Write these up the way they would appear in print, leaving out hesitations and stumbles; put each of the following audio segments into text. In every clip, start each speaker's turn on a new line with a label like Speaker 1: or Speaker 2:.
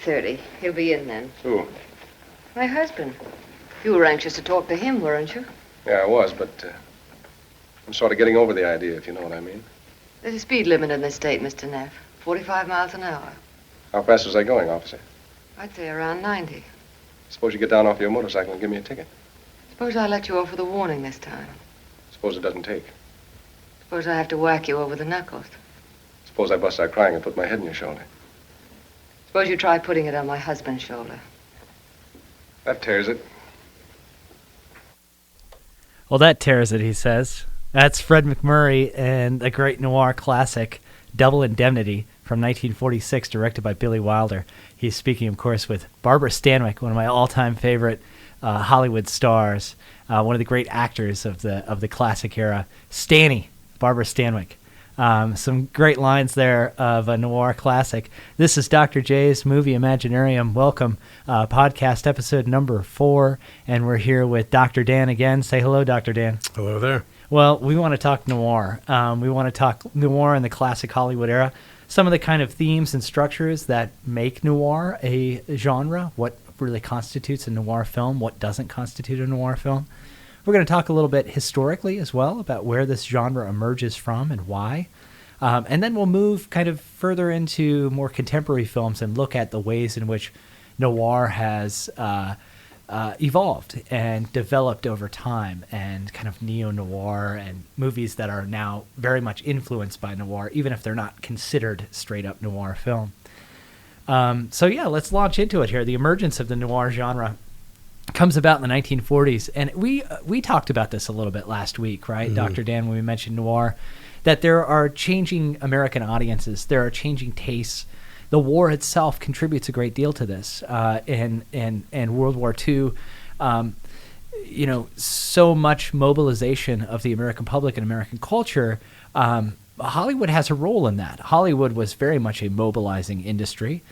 Speaker 1: 8:30. He'll be in then.
Speaker 2: Who?
Speaker 1: My husband. You were anxious to talk to him, weren't you?
Speaker 2: Yeah, I was, but I'm sort of getting over the idea, if you know what I mean.
Speaker 1: There's a speed limit in this state, Mr. Neff. 45 miles an hour.
Speaker 2: How fast was I going, officer?
Speaker 1: I'd say around 90.
Speaker 2: Suppose you get down off your motorcycle and give me a ticket.
Speaker 1: Suppose I let you off with a warning this time.
Speaker 2: Suppose it doesn't take.
Speaker 1: Suppose I have to whack you over the knuckles.
Speaker 2: Suppose I bust out crying and put my head on your shoulder.
Speaker 1: Suppose you try putting it on my husband's shoulder.
Speaker 2: That tears it.
Speaker 3: Well, that tears it, he says. That's Fred MacMurray and a great noir classic, Double Indemnity, from 1946, directed by Billy Wilder. He's speaking, of course, with Barbara Stanwyck, one of my all-time favorite Hollywood stars, one of the great actors of the classic era. Stanny, Barbara Stanwyck. Some great lines there of a noir classic. This is Dr. J's Movie Imaginarium. Welcome, podcast episode number 4, and we're here with Dr. Dan again. Say hello, Dr. Dan.
Speaker 4: Hello there.
Speaker 3: Well, we want to talk noir. We want to talk noir in the classic Hollywood era. Some of the kind of themes and structures that make noir a genre, what really constitutes a noir film, what doesn't constitute a noir film. We're going to talk a little bit historically as well about where this genre emerges from and why. And then we'll move kind of further into more contemporary films and look at the ways in which noir has evolved and developed over time, and kind of neo-noir and movies that are now very much influenced by noir, even if they're not considered straight-up noir film. So yeah, let's launch into it here. The emergence of the noir genre comes about in the 1940s, and we talked about this a little bit last week, right, mm-hmm. Dr. Dan, when we mentioned noir, that there are changing American audiences, there are changing tastes. The war itself contributes a great deal to this, and World War II, so much mobilization of the American public and American culture. Hollywood has a role in that. Hollywood was very much a mobilizing industry.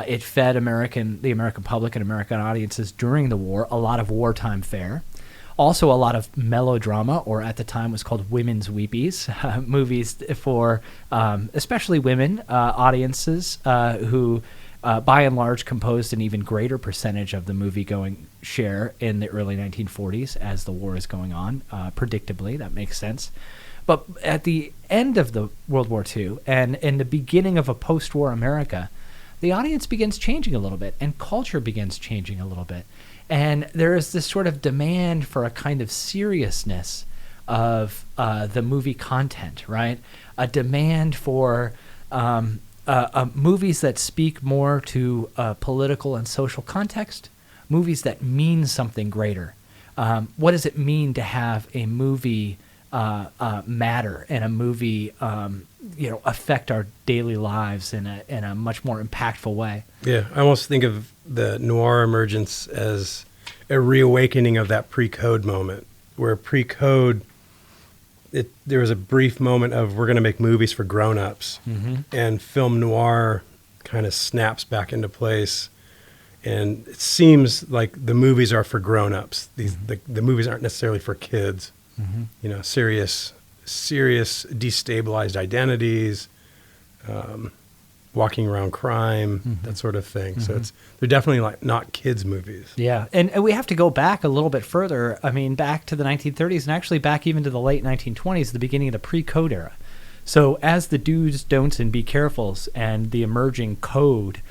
Speaker 3: It fed the American public and American audiences during the war a lot of wartime fare. Also a lot of melodrama, or at the time was called women's weepies, movies for especially women audiences who by and large composed an even greater percentage of the movie-going share in the early 1940s as the war is going on. Predictably, that makes sense. But at the end of the World War II and in the beginning of a post-war America, the audience begins changing a little bit, and culture begins changing a little bit. And there is this sort of demand for a kind of seriousness of the movie content, right? A demand for movies that speak more to political and social context, movies that mean something greater. What does it mean to have a movie matter and a movie affect our daily lives in a much more impactful way? Yeah,
Speaker 4: I almost think of the noir emergence as a reawakening of that pre-code moment, where pre-code, there was a brief moment of we're going to make movies for grown-ups, mm-hmm. and film noir kind of snaps back into place, and it seems like the movies are for grown-ups. The movies aren't necessarily for kids. Mm-hmm. Serious destabilized identities, walking around crime, mm-hmm. that sort of thing. Mm-hmm. So they're definitely not kids' movies.
Speaker 3: Yeah, and we have to go back a little bit further. I mean, back to the 1930s, and actually back even to the late 1920s, the beginning of the pre-code era. So as the do's, don'ts, and be carefuls and the emerging code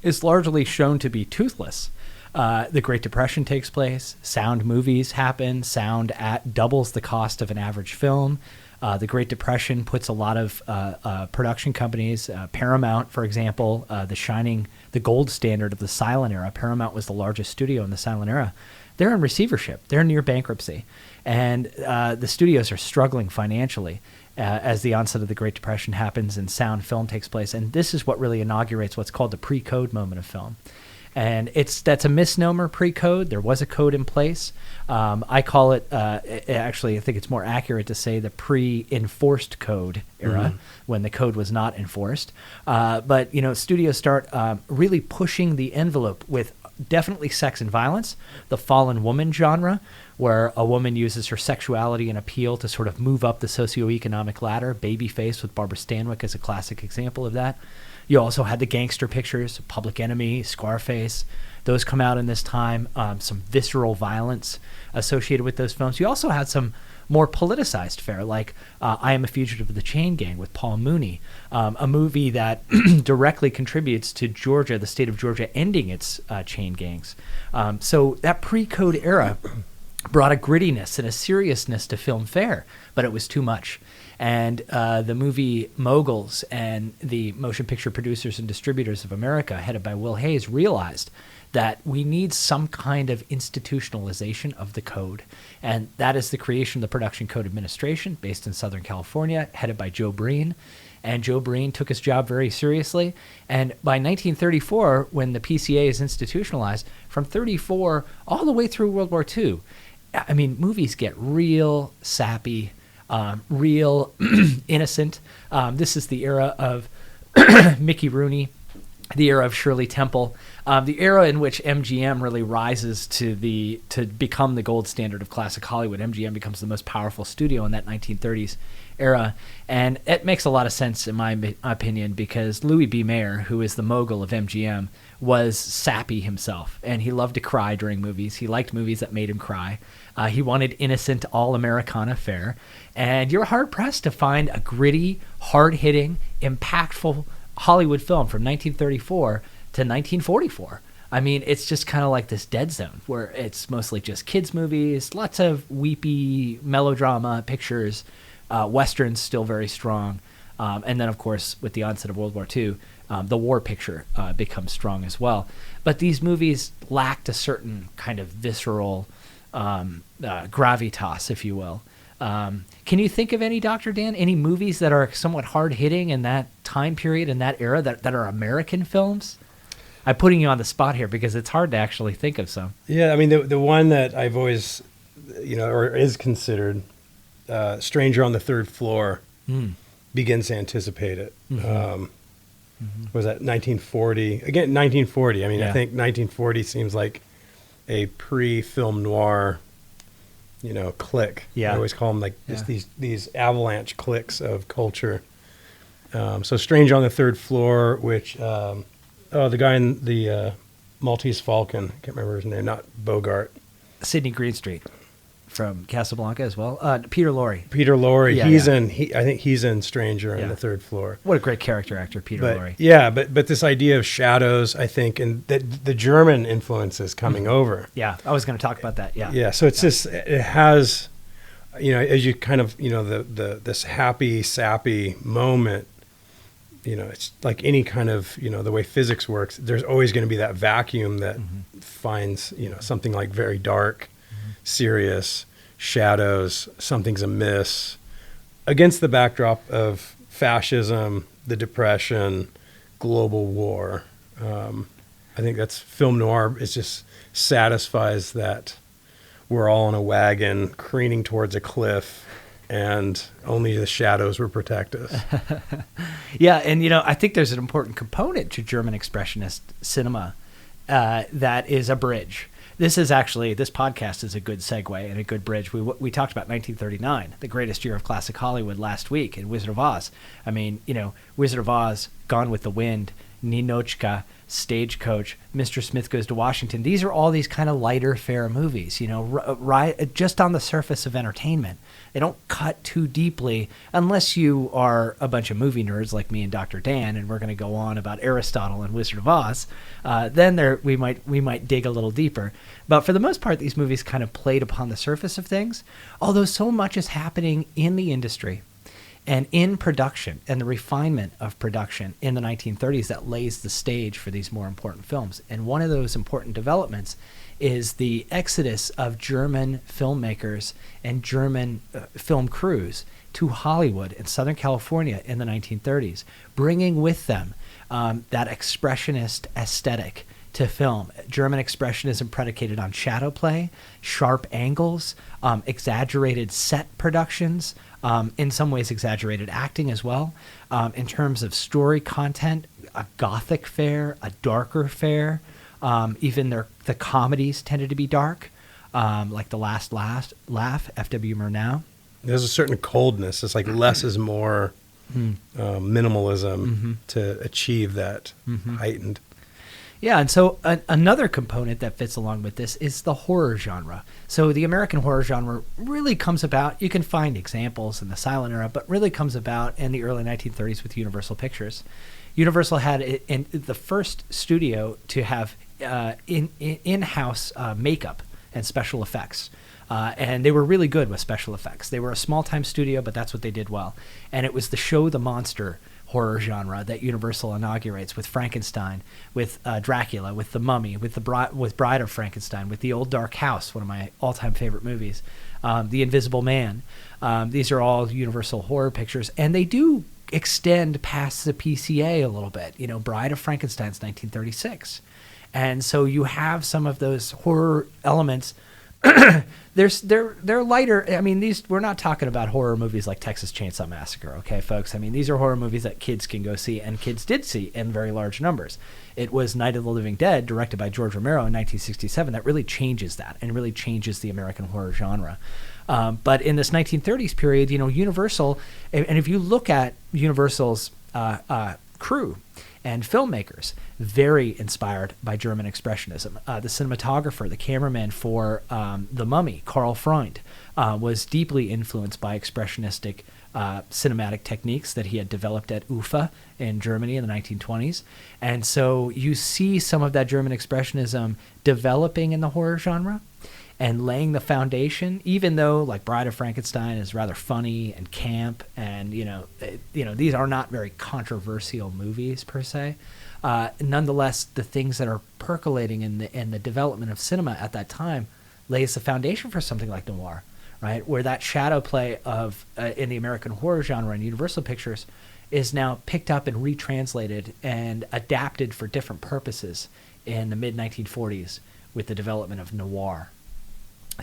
Speaker 3: is largely shown to be toothless. The Great Depression takes place. Sound movies happen. Sound doubles the cost of an average film. The Great Depression puts a lot of production companies, Paramount, for example, the gold standard of the silent era. Paramount was the largest studio in the silent era. They're in receivership. They're near bankruptcy. And the studios are struggling financially as the onset of the Great Depression happens and sound film takes place. And this is what really inaugurates what's called the pre-code moment of film. And that's a misnomer, pre-code. There was a code in place. I call it, actually, I think it's more accurate to say the pre-enforced code era, mm-hmm. when the code was not enforced. But studios start really pushing the envelope with definitely sex and violence, the fallen woman genre, where a woman uses her sexuality and appeal to sort of move up the socioeconomic ladder. Babyface with Barbara Stanwyck is a classic example of that. You also had the gangster pictures, Public Enemy, Scarface. Those come out in this time. Some visceral violence associated with those films. You also had some more politicized fare, like I Am a Fugitive of the Chain Gang with Paul Mooney, a movie that directly contributes to Georgia, the state of Georgia, ending its chain gangs. So that pre-code era brought a grittiness and a seriousness to film fare, but it was too much. And the movie moguls and the Motion Picture Producers and Distributors of America, headed by Will Hayes, realized that we need some kind of institutionalization of the code. And that is the creation of the Production Code Administration, based in Southern California, headed by Joe Breen. And Joe Breen took his job very seriously. And by 1934, when the PCA is institutionalized, from 34 all the way through World War II, I mean, movies get real sappy, real innocent. This is the era of Mickey Rooney, the era of Shirley Temple, the era in which MGM really rises to become the gold standard of classic Hollywood. MGM becomes the most powerful studio in that 1930s era, and it makes a lot of sense in my opinion, because Louis B. Mayer, who is the mogul of MGM, was sappy himself, and he loved to cry during movies. He liked movies that made him cry. He wanted innocent, all-Americana fare, and you're hard-pressed to find a gritty, hard-hitting, impactful Hollywood film from 1934 to 1944. I mean, it's just kind of like this dead zone where it's mostly just kids' movies, lots of weepy melodrama pictures, westerns still very strong, and then, of course, with the onset of World War II, the war picture becomes strong as well. But these movies lacked a certain kind of visceral gravitas, if you will. Can you think of any, Dr. Dan, any movies that are somewhat hard-hitting in that time period, in that era, that are American films? I'm putting you on the spot here because it's hard to actually think of some.
Speaker 4: Yeah, I mean, the one that I've always, or is considered, Stranger on the Third Floor, begins to anticipate it. Was that 1940? Again, 1940. I mean, yeah. I think 1940 seems like a pre-film noir click. Yeah. I always call them like just these avalanche clicks of culture. So Stranger on the Third Floor, which, the guy in the Maltese Falcon, I can't remember his name, not Bogart.
Speaker 3: Sidney Greenstreet from Casablanca as well. Peter Lorre.
Speaker 4: Peter Lorre. Yeah, I think he's in Stranger on the Third Floor.
Speaker 3: What a great character actor, Peter Lorre.
Speaker 4: Yeah, but this idea of shadows, I think, and the German influences coming over.
Speaker 3: Yeah, I was going to talk about that. Yeah.
Speaker 4: Yeah. So it's just, it has, as you kind of, this happy, sappy moment, it's like any kind of, the way physics works, there's always going to be that vacuum that finds, something like very dark, serious, shadows, something's amiss, against the backdrop of fascism, the Depression, global war. I think that's film noir. It just satisfies that we're all on a wagon careening towards a cliff, and only the shadows will protect us.
Speaker 3: Yeah, and I think there's an important component to German expressionist cinema that is a bridge. This podcast is a good segue and a good bridge. We talked about 1939, the greatest year of classic Hollywood, last week, in Wizard of Oz. I mean, Wizard of Oz, Gone with the Wind, Ninotchka, Stagecoach, Mr. Smith Goes to Washington. These are all these kind of lighter fare movies, right, just on the surface of entertainment. They don't cut too deeply unless you are a bunch of movie nerds like me and Dr. Dan, and we're going to go on about Aristotle and Wizard of Oz. Then we might dig a little deeper. But for the most part, these movies kind of played upon the surface of things, although so much is happening in the industry and in production and the refinement of production in the 1930s that lays the stage for these more important films. And one of those important developments is the exodus of German filmmakers and German film crews to Hollywood and Southern California in the 1930s, bringing with them that expressionist aesthetic to film. German expressionism predicated on shadow play, sharp angles, exaggerated set productions, in some ways exaggerated acting as well. In terms of story content, a gothic fare, a darker fare. Even the comedies tended to be dark, like The Last Laugh, F.W. Murnau.
Speaker 4: There's a certain coldness. It's like less is more. minimalism to achieve that heightened.
Speaker 3: Yeah, and so another component that fits along with this is the horror genre. So the American horror genre really comes about, you can find examples in the silent era, but really comes about in the early 1930s with Universal Pictures. Universal had the first studio to have in-house makeup and special effects. And they were really good with special effects. They were a small-time studio, but that's what they did well. And it was the show the monster horror genre that Universal inaugurates with Frankenstein, with Dracula, with The Mummy, with Bride of Frankenstein, with The Old Dark House, one of my all-time favorite movies, The Invisible Man. These are all Universal horror pictures, and they do extend past the PCA a little bit. You know, Bride of Frankenstein's 1936. And so you have some of those horror elements. They're lighter. I mean, we're not talking about horror movies like Texas Chainsaw Massacre, okay, folks? I mean, these are horror movies that kids can go see, and kids did see in very large numbers. It was Night of the Living Dead, directed by George Romero in 1967, that really changes that and really changes the American horror genre. But in this 1930s period, you know, Universal, and if you look at Universal's crew and filmmakers, very inspired by German Expressionism. The cinematographer, the cameraman for The Mummy, Karl Freund, was deeply influenced by expressionistic cinematic techniques that he had developed at UFA in Germany in the 1920s. And so you see some of that German Expressionism developing in the horror genre and laying the foundation, even though like Bride of Frankenstein is rather funny and camp, and you know these are not very controversial movies per se. Nonetheless, the things that are percolating in the development of cinema at that time lays the foundation for something like noir, right? Where that shadow play of in the American horror genre and Universal Pictures is now picked up and retranslated and adapted for different purposes in the mid-1940s with the development of noir.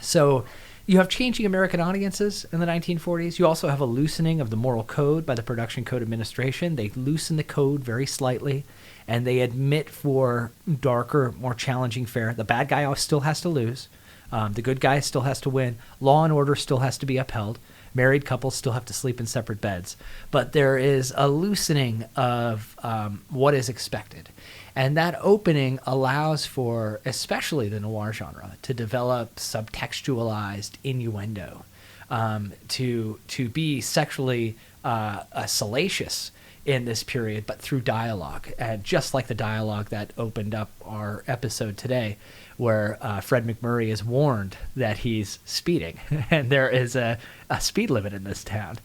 Speaker 3: So you have changing American audiences in the 1940s. You also have a loosening of the moral code by the Production Code Administration. They loosen the code very slightly, and they admit for darker, more challenging fare. The bad guy still has to lose. The good guy still has to win. Law and order still has to be upheld. Married couples still have to sleep in separate beds. But there is a loosening of what is expected. And that opening allows for, especially the noir genre, to develop subtextualized innuendo, to be sexually salacious in this period, but through dialogue, just like the dialogue that opened up our episode today, where Fred McMurray is warned that he's speeding, and there is a speed limit in this town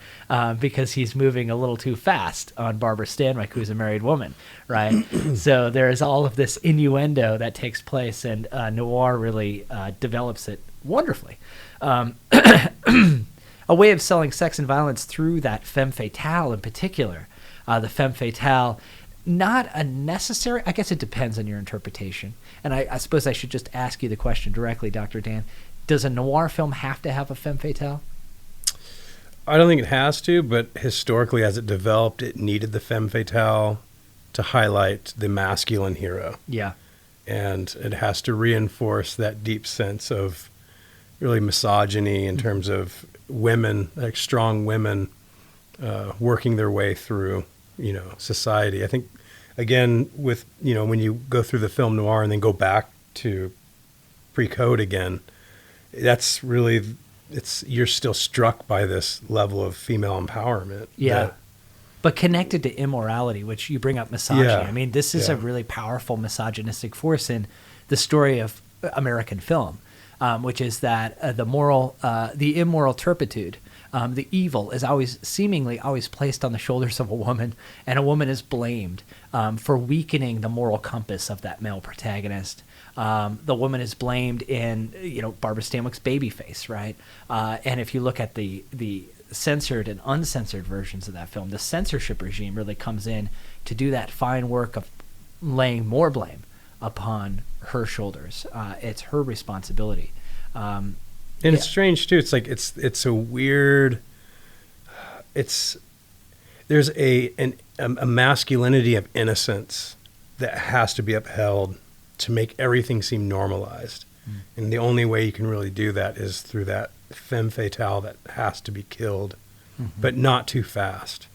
Speaker 3: because he's moving a little too fast on Barbara Stanwyck, who's a married woman, right? So there is all of this innuendo that takes place, and noir really develops it wonderfully. A way of selling sex and violence through that femme fatale in particular. The femme fatale, not a necessary, I guess it depends on your interpretation. And I suppose I should just ask you the question directly, Dr. Dan. Does a noir film have to have a femme fatale?
Speaker 4: I don't think it has to, but historically as it developed, it needed the femme fatale to highlight the masculine hero.
Speaker 3: Yeah.
Speaker 4: And it has to reinforce that deep sense of really misogyny in terms of women, like strong women, working their way through, society. I think, again, with, when you go through the film noir and then go back to pre-code again, that's really, you're still struck by this level of female empowerment.
Speaker 3: Yeah. But connected to immorality, which you bring up misogyny.
Speaker 4: Yeah.
Speaker 3: I mean, this is a really powerful misogynistic force in the story of American film, which is that the immoral turpitude, the evil is seemingly always placed on the shoulders of a woman, and a woman is blamed for weakening the moral compass of that male protagonist. The woman is blamed in, Barbara Stanwyck's baby face, right? And if you look at the censored and uncensored versions of that film, the censorship regime really comes in to do that fine work of laying more blame upon her shoulders. It's her responsibility.
Speaker 4: And it's strange too. It's like it's a weird. There's a masculinity of innocence that has to be upheld to make everything seem normalized, and the only way you can really do that is through that femme fatale that has to be killed but not too fast.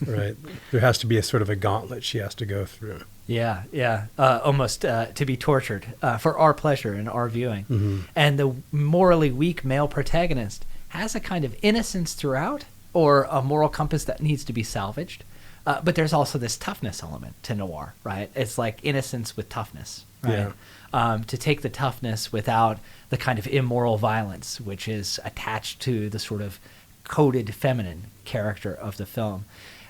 Speaker 4: Right? There has to be a sort of a gauntlet she has to go through.
Speaker 3: Yeah, yeah. Almost to be tortured for our pleasure and our viewing. And the morally weak male protagonist has a kind of innocence throughout, or a moral compass that needs to be salvaged. But there's also this toughness element to noir, right? It's like innocence with toughness, right? To take the toughness without the kind of immoral violence, which is attached to the sort of coded feminine character of the film.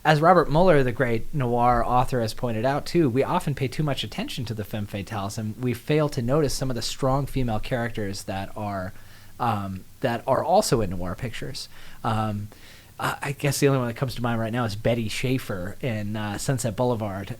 Speaker 3: As Robert Mueller, the great noir author, has pointed out, too, we often pay too much attention to the femme fatales, and we fail to notice some of the strong female characters that are also in noir pictures. I guess the only one that comes to mind right now is Betty Schaefer in Sunset Boulevard.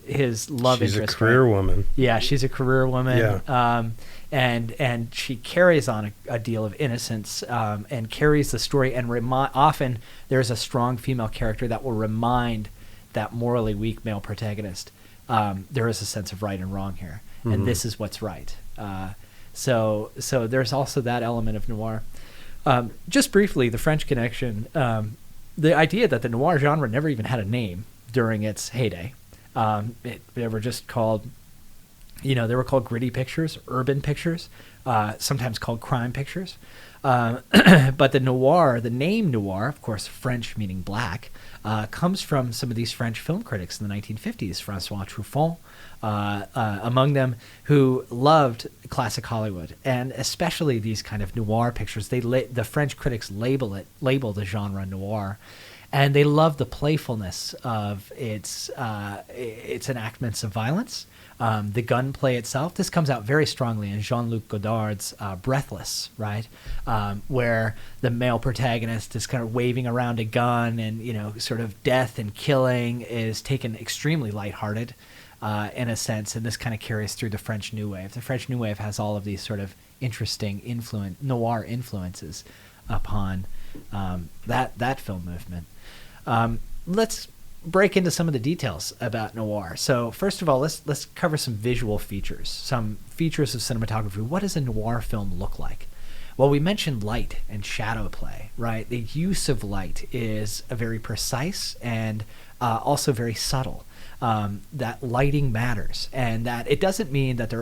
Speaker 3: His love interest.
Speaker 4: She's a career woman.
Speaker 3: Yeah, she's a career woman.
Speaker 4: Yeah.
Speaker 3: And she carries on a deal of innocence and carries the story. And often there's a strong female character that will remind that morally weak male protagonist there is a sense of right and wrong here, and this is what's right. So there's also that element of noir. Just briefly, the French Connection, the idea that the noir genre never even had a name during its heyday. They were just called, they were called gritty pictures, urban pictures, sometimes called crime pictures. But the name noir, of course, French meaning black, comes from some of these French film critics in the 1950s, Francois Truffaut, among them, who loved classic Hollywood, and especially these kind of noir pictures. The French critics label the genre noir, and they love the playfulness of its enactments of violence. The gunplay itself, this comes out very strongly in Jean-Luc Godard's Breathless, right? Where the male protagonist is kind of waving around a gun, and, sort of death and killing is taken extremely lighthearted in a sense, and this kind of carries through the French New Wave. The French New Wave has all of these sort of interesting noir influences upon that film movement. Let's break into some of the details about noir. So first of all, let's cover some visual features, some features of cinematography. What does a noir film look like? Well, we mentioned light and shadow play, right? The use of light is a very precise and also very subtle. That lighting matters, and that it doesn't mean that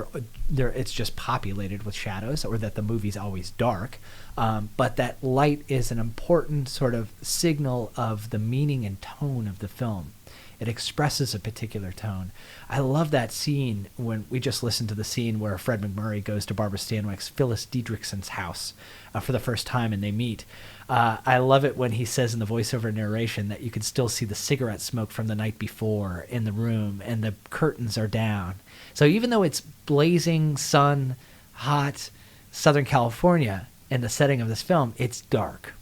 Speaker 3: it's just populated with shadows, or that the movie's always dark, but that light is an important sort of signal of the meaning and tone of the film. It expresses a particular tone. I love that scene when we just listened to the scene where Fred MacMurray goes to Barbara Stanwyck's Phyllis Diedrichson's house for the first time, and they meet. I love it when he says in the voiceover narration that you can still see the cigarette smoke from the night before in the room, and the curtains are down. So even though it's blazing sun, hot Southern California in the setting of this film, it's dark,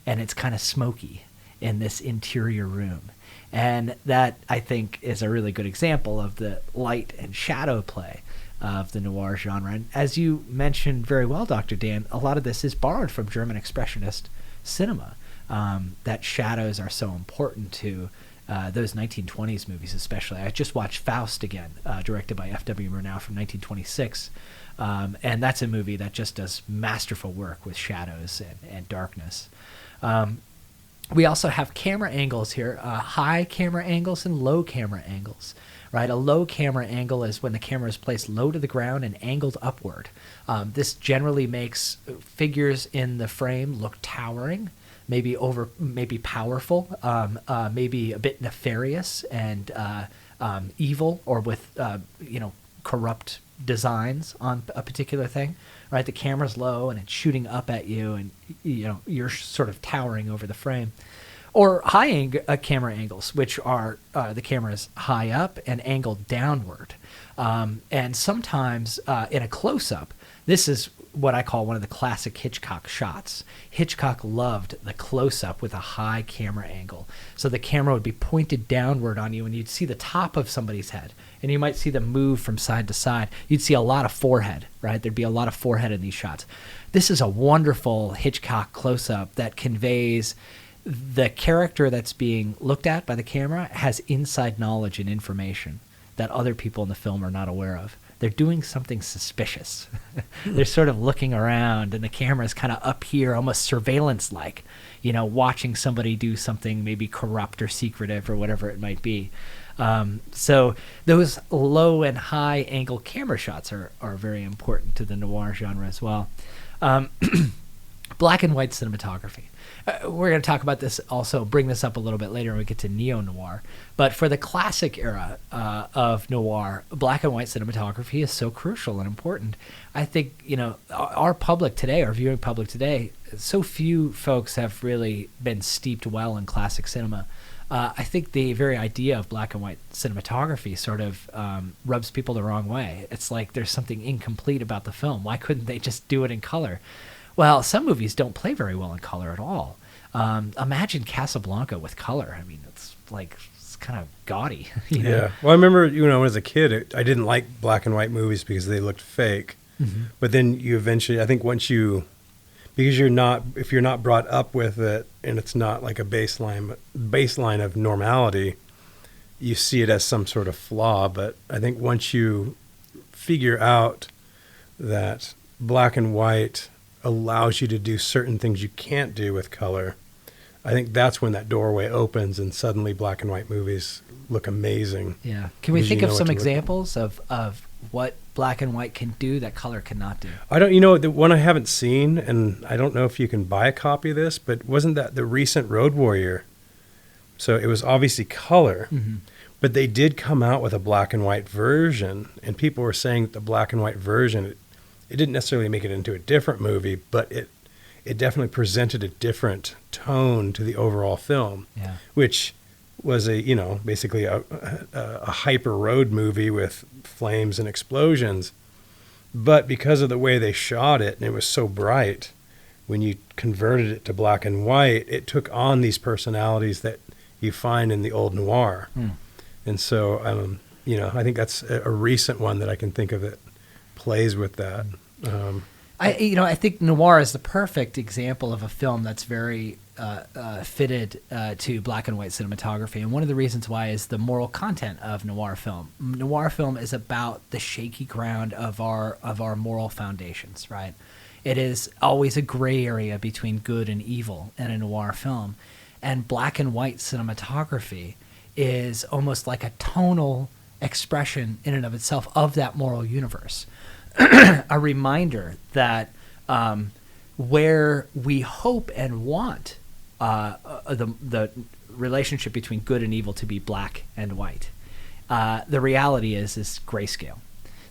Speaker 3: and it's kind of smoky in this interior room. And that, I think, is a really good example of the light and shadow play of the noir genre. And as you mentioned very well, Dr. Dan, a lot of this is borrowed from German Expressionist cinema, that shadows are so important to those 1920s movies especially. I just watched Faust again, directed by F.W. Murnau from 1926, and that's a movie that just does masterful work with shadows and darkness. We also have camera angles here, high camera angles and low camera angles, right? A low camera angle is when the camera is placed low to the ground and angled upward. This generally makes figures in the frame look towering, maybe powerful, maybe a bit nefarious and evil, or with corrupt designs on a particular thing, right? The camera's low and it's shooting up at you, and you're sort of towering over the frame. Or high camera angles, which are the camera's high up and angled downward. And sometimes in a close-up, this is what I call one of the classic Hitchcock shots. Hitchcock loved the close-up with a high camera angle. So the camera would be pointed downward on you, and you'd see the top of somebody's head, and you might see them move from side to side. You'd see a lot of forehead, right? There'd be a lot of forehead in these shots. This is a wonderful Hitchcock close-up that conveys the character that's being looked at by the camera has inside knowledge and information. that other people in the film are not aware of. They're doing something suspicious. They're sort of looking around, and the camera's kind of up here, almost surveillance-like, watching somebody do something maybe corrupt or secretive or whatever it might be. So those low and high angle camera shots are very important to the noir genre as well. Black and white cinematography. We're going to talk about this also, bring this up a little bit later when we get to neo-noir. But for the classic era of noir, black and white cinematography is so crucial and important. I think, our public today, our viewing public today, so few folks have really been steeped well in classic cinema. I think the very idea of black and white cinematography sort of rubs people the wrong way. It's like there's something incomplete about the film. Why couldn't they just do it in color? Well, some movies don't play very well in color at all. Imagine Casablanca with color. I mean, it's kind of gaudy.
Speaker 4: Yeah. Well, I remember, as a kid, I didn't like black and white movies because they looked fake. Mm-hmm. But then you eventually, I think if you're not brought up with it and it's not like a baseline of normality, you see it as some sort of flaw. But I think once you figure out that black and white allows you to do certain things you can't do with color, I think that's when that doorway opens and suddenly black and white movies look amazing.
Speaker 3: Yeah. Can we think of some examples of what black and white can do that color cannot do?
Speaker 4: The one I haven't seen, and I don't know if you can buy a copy of this, but wasn't that the recent Road Warrior? So it was obviously color, mm-hmm. but they did come out with a black and white version, and people were saying that the black and white version, it didn't necessarily make it into a different movie, but it definitely presented a different tone to the overall film, which was basically a hyper road movie with flames and explosions. But because of the way they shot it, and it was so bright, when you converted it to black and white, it took on these personalities that you find in the old noir. Mm. And so, I think that's a recent one that I can think of that plays with that.
Speaker 3: I think noir is the perfect example of a film that's very fitted to black and white cinematography. And one of the reasons why is the moral content of noir film. Noir film is about the shaky ground of our moral foundations, right? It is always a gray area between good and evil in a noir film. And black and white cinematography is almost like a tonal expression in and of itself of that moral universe. A reminder that where we hope and want the relationship between good and evil to be black and white, the reality is grayscale.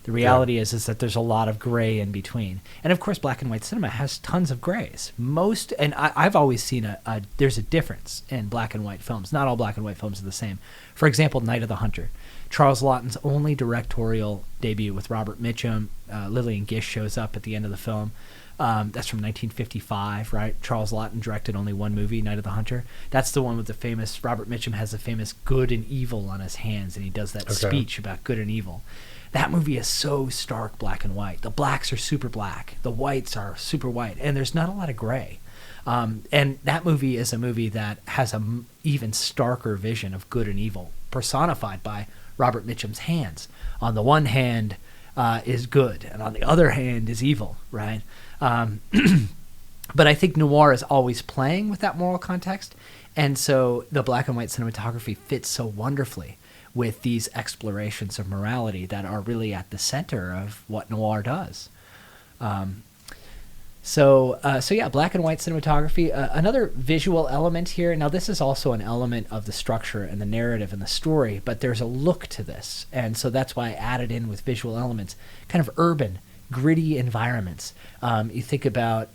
Speaker 3: The reality is that there's a lot of gray in between. And of course, black and white cinema has tons of grays. I've always seen there's a difference in black and white films. Not all black and white films are the same. For example, Night of the Hunter. Charles Laughton's only directorial debut with Robert Mitchum. Lillian Gish shows up at the end of the film. That's from 1955, right? Charles Laughton directed only one movie, Night of the Hunter. That's the one with the famous, Robert Mitchum has the famous good and evil on his hands, and he does that speech about good and evil. That movie is so stark black and white. The blacks are super black. The whites are super white. And there's not a lot of gray. And that movie is a movie that has an even starker vision of good and evil, personified by Robert Mitchum's hands. On the one hand is good, and on the other hand is evil, right? But I think noir is always playing with that moral context, and so the black and white cinematography fits so wonderfully with these explorations of morality that are really at the center of what noir does. So black and white cinematography. Another visual element here. Now, this is also an element of the structure and the narrative and the story, but there's a look to this, and so that's why I added in with visual elements, kind of urban, gritty environments. You think about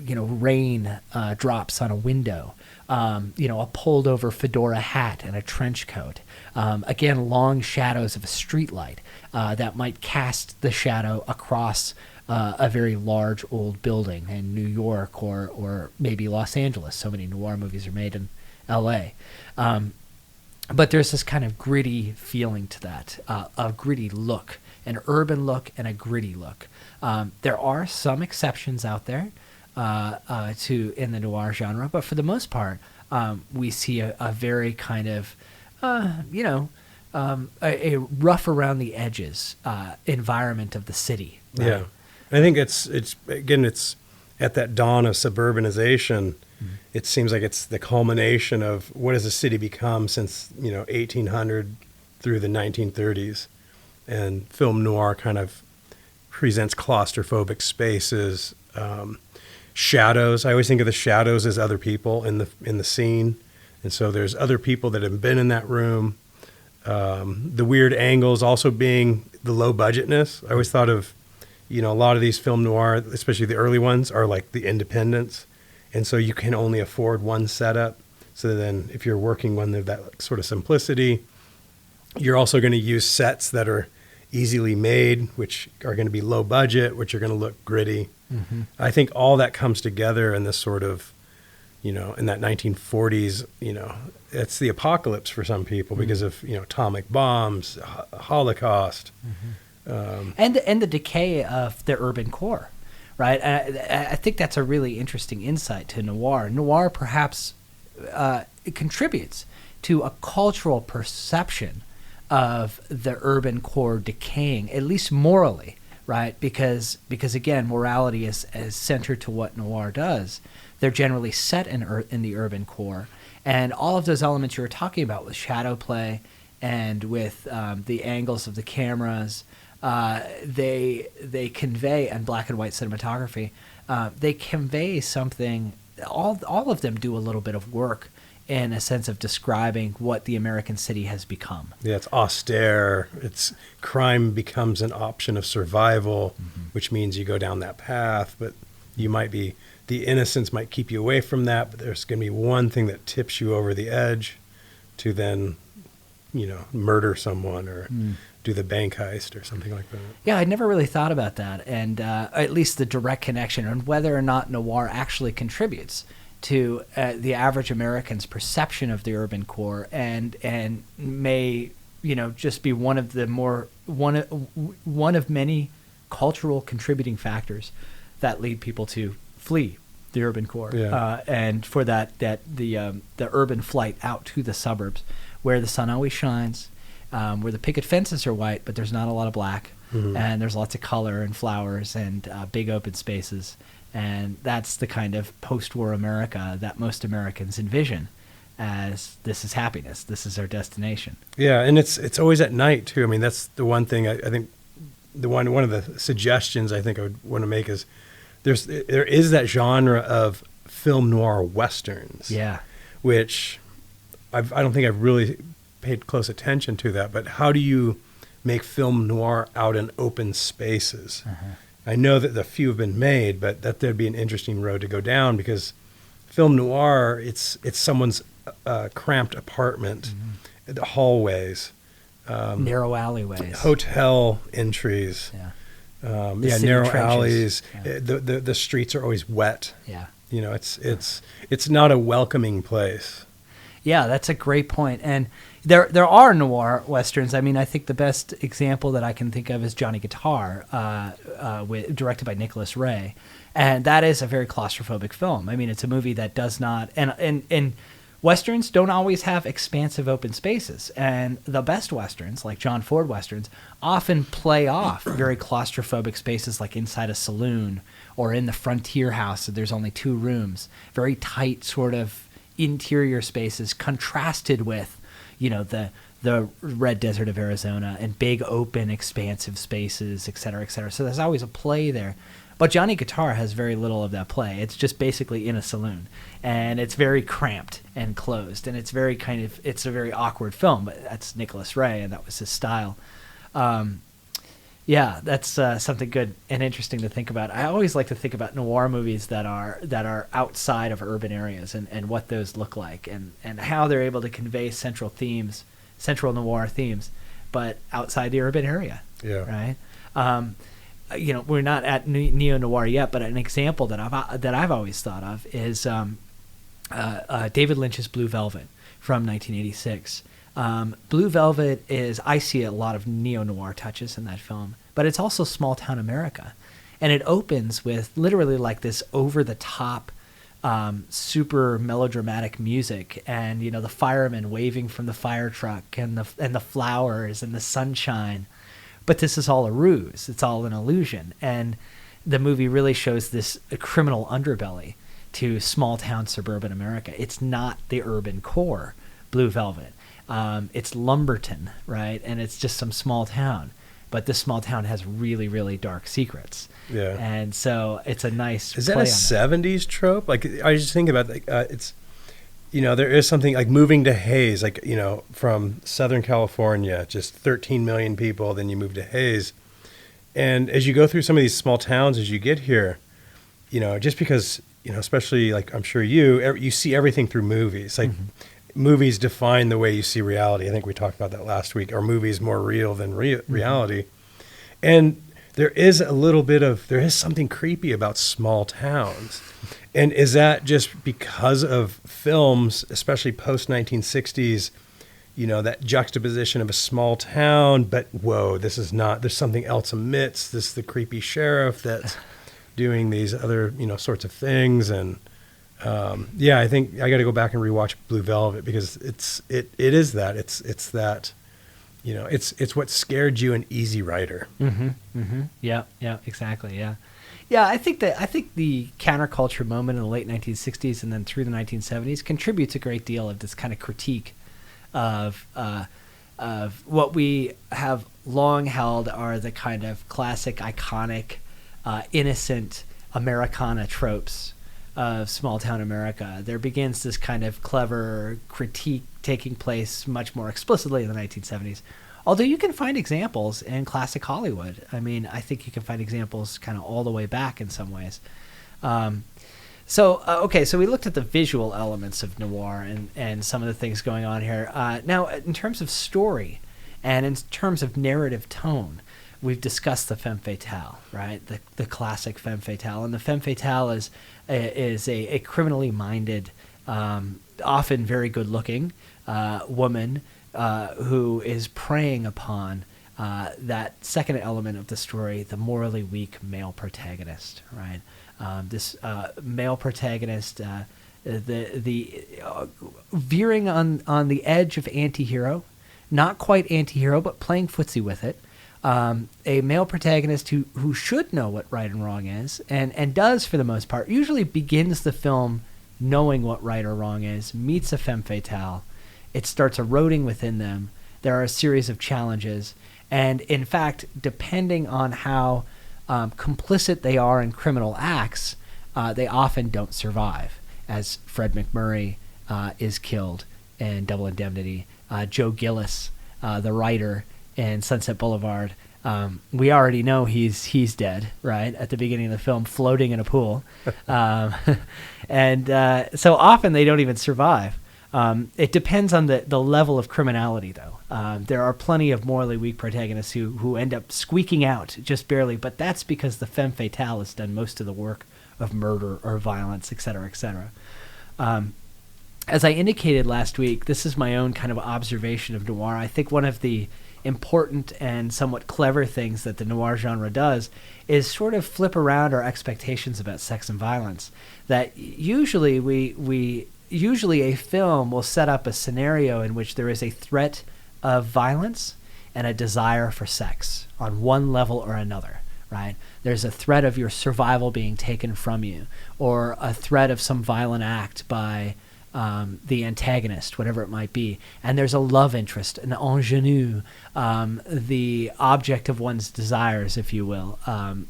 Speaker 3: rain drops on a window. A pulled over fedora hat and a trench coat. Again, long shadows of a streetlight that might cast the shadow across a very large old building in New York or maybe Los Angeles. So many noir movies are made in L.A. But there's this kind of gritty feeling to that, a gritty look, an urban look and a gritty look. There are some exceptions out there in the noir genre, but for the most part, we see a very kind of, a rough around the edges environment of the city. Right?
Speaker 4: Yeah, I think it's at that dawn of suburbanization. It seems like it's the culmination of what has the city become since 1800 through the 1930s, and film noir kind of presents claustrophobic spaces, shadows. I always think of the shadows as other people in the scene, and so there's other people that have been in that room. The weird angles also being the low budgetness. I always thought of, a lot of these film noir, especially the early ones, are like the independents. And so you can only afford one setup. So then if you're working one of that sort of simplicity, you're also going to use sets that are easily made, which are going to be low budget, which are going to look gritty. Mm-hmm. I think all that comes together in this sort of, in that 1940s, it's the apocalypse for some people because of, atomic bombs, Holocaust.
Speaker 3: Mm-hmm. And the decay of the urban core. Right, I think that's a really interesting insight to noir. Noir perhaps it contributes to a cultural perception of the urban core decaying, at least morally, right? Because again, morality is centered to what noir does. They're generally set in the urban core, and all of those elements you were talking about with shadow play and with the angles of the cameras. They convey, and black and white cinematography, they convey something. All of them do a little bit of work in a sense of describing what the American city has become.
Speaker 4: Yeah, it's austere. It's crime becomes an option of survival, which means you go down that path, but the innocence might keep you away from that, but there's going to be one thing that tips you over the edge to then, murder someone or do the bank heist or something like that.
Speaker 3: Yeah, I'd never really thought about that, and at least the direct connection and whether or not noir actually contributes to the average American's perception of the urban core, and may just be one of many cultural contributing factors that lead people to flee the urban core, and for the urban flight out to the suburbs, where the sun always shines. Where the picket fences are white, but there's not a lot of black, and there's lots of color and flowers and big open spaces. And that's the kind of post-war America that most Americans envision as this is happiness, this is our destination.
Speaker 4: Yeah, and it's always at night, too. I mean, that's the one thing I think one of the suggestions I think I would want to make is there is that genre of film noir westerns.
Speaker 3: Yeah.
Speaker 4: Which I don't think I've really paid close attention to that, but how do you make film noir out in open spaces? I know that a few have been made, but that'd be an interesting road to go down, because film noir, it's someone's cramped apartment, the hallways,
Speaker 3: narrow alleyways,
Speaker 4: hotel entries, narrow alleys.
Speaker 3: Yeah.
Speaker 4: The streets are always wet.
Speaker 3: Yeah,
Speaker 4: it's not a welcoming place.
Speaker 3: Yeah, that's a great point. And there are noir westerns. I mean, I think the best example that I can think of is Johnny Guitar, directed by Nicholas Ray, and that is a very claustrophobic film. I mean, it's a movie that does not, and westerns don't always have expansive open spaces, and the best westerns, like John Ford westerns, often play off very claustrophobic spaces, like inside a saloon or in the frontier house. So there's only 2 rooms, very tight sort of interior spaces contrasted with, the red desert of Arizona and big open expansive spaces, et cetera, et cetera. So there's always a play there. But Johnny Guitar has very little of that play. It's just basically in a saloon, and it's very cramped and closed, and it's a very awkward film, but that's Nicholas Ray, and that was his style. Yeah, that's something good and interesting to think about. I always like to think about noir movies that are outside of urban areas and what those look like, and how they're able to convey central noir themes, but outside the urban area.
Speaker 4: Yeah.
Speaker 3: Right. We're not at neo noir yet, but an example that I've always thought of is David Lynch's Blue Velvet from 1986. Blue Velvet I see a lot of neo-noir touches in that film, but it's also small-town America. And it opens with literally like this over-the-top super melodramatic music, and the firemen waving from the fire truck, and the flowers and the sunshine. But this is all a ruse. It's all an illusion. And the movie really shows this criminal underbelly to small town suburban America. It's not the urban core, Blue Velvet. It's Lumberton, right? And it's just some small town. But this small town has really, really dark secrets.
Speaker 4: Yeah.
Speaker 3: And so it's a nice
Speaker 4: Is that
Speaker 3: play
Speaker 4: a
Speaker 3: on that.
Speaker 4: 70s trope? Like, I just think about, like, it's, there is something like moving to Hayes, like, from Southern California, just 13 million people, then you move to Hayes. And as you go through some of these small towns, as you get here, just because, especially like, I'm sure you see everything through movies. Like, movies define the way you see reality. I think we talked about that last week. Are movies more real than reality? And there is something creepy about small towns. And is that just because of films, especially post-1960s, that juxtaposition of a small town, but whoa, this is not, there's something else amidst, this is the creepy sheriff that's doing these other, sorts of things. And I think I got to go back and rewatch Blue Velvet, because it is that, it's that, it's what scared you in Easy Rider.
Speaker 3: Yeah, exactly. Yeah, I think the counterculture moment in the late 1960s and then through the 1970s contributes a great deal of this kind of critique of what we have long held are the kind of classic, iconic, innocent Americana tropes of small town America. There begins this kind of clever critique taking place much more explicitly in the 1970s. Although you can find examples in classic Hollywood. I mean, I think you can find examples kind of all the way back in some ways. So we looked at the visual elements of noir and some of the things going on here. Now, in terms of story and in terms of narrative tone, we've discussed the femme fatale, right? The classic femme fatale. And the femme fatale is a criminally minded, often very good-looking woman who is preying upon that second element of the story, the morally weak male protagonist, right? This male protagonist, the veering on the edge of anti-hero, not quite anti-hero, but playing footsie with it. A male protagonist who should know what right and wrong is, and does for the most part, usually begins the film knowing what right or wrong is, meets a femme fatale. It starts eroding within them. There are a series of challenges. And in fact, depending on how complicit they are in criminal acts, they often don't survive. As Fred McMurray is killed in Double Indemnity. Joe Gillis, the writer in Sunset Boulevard, we already know he's dead, right, at the beginning of the film, floating in a pool. And so often they don't even survive. It depends on the level of criminality, though. There are plenty of morally weak protagonists who end up squeaking out just barely, but that's because the femme fatale has done most of the work of murder or violence, et cetera, et cetera. As I indicated last week, this is my own kind of observation of noir. I think one of the important and somewhat clever things that the noir genre does is sort of flip around our expectations about sex and violence. That usually usually a film will set up a scenario in which there is a threat of violence and a desire for sex on one level or another, right? There's a threat of your survival being taken from you, or a threat of some violent act by the antagonist, whatever it might be. And there's a love interest, an ingenue, the object of one's desires, if you will,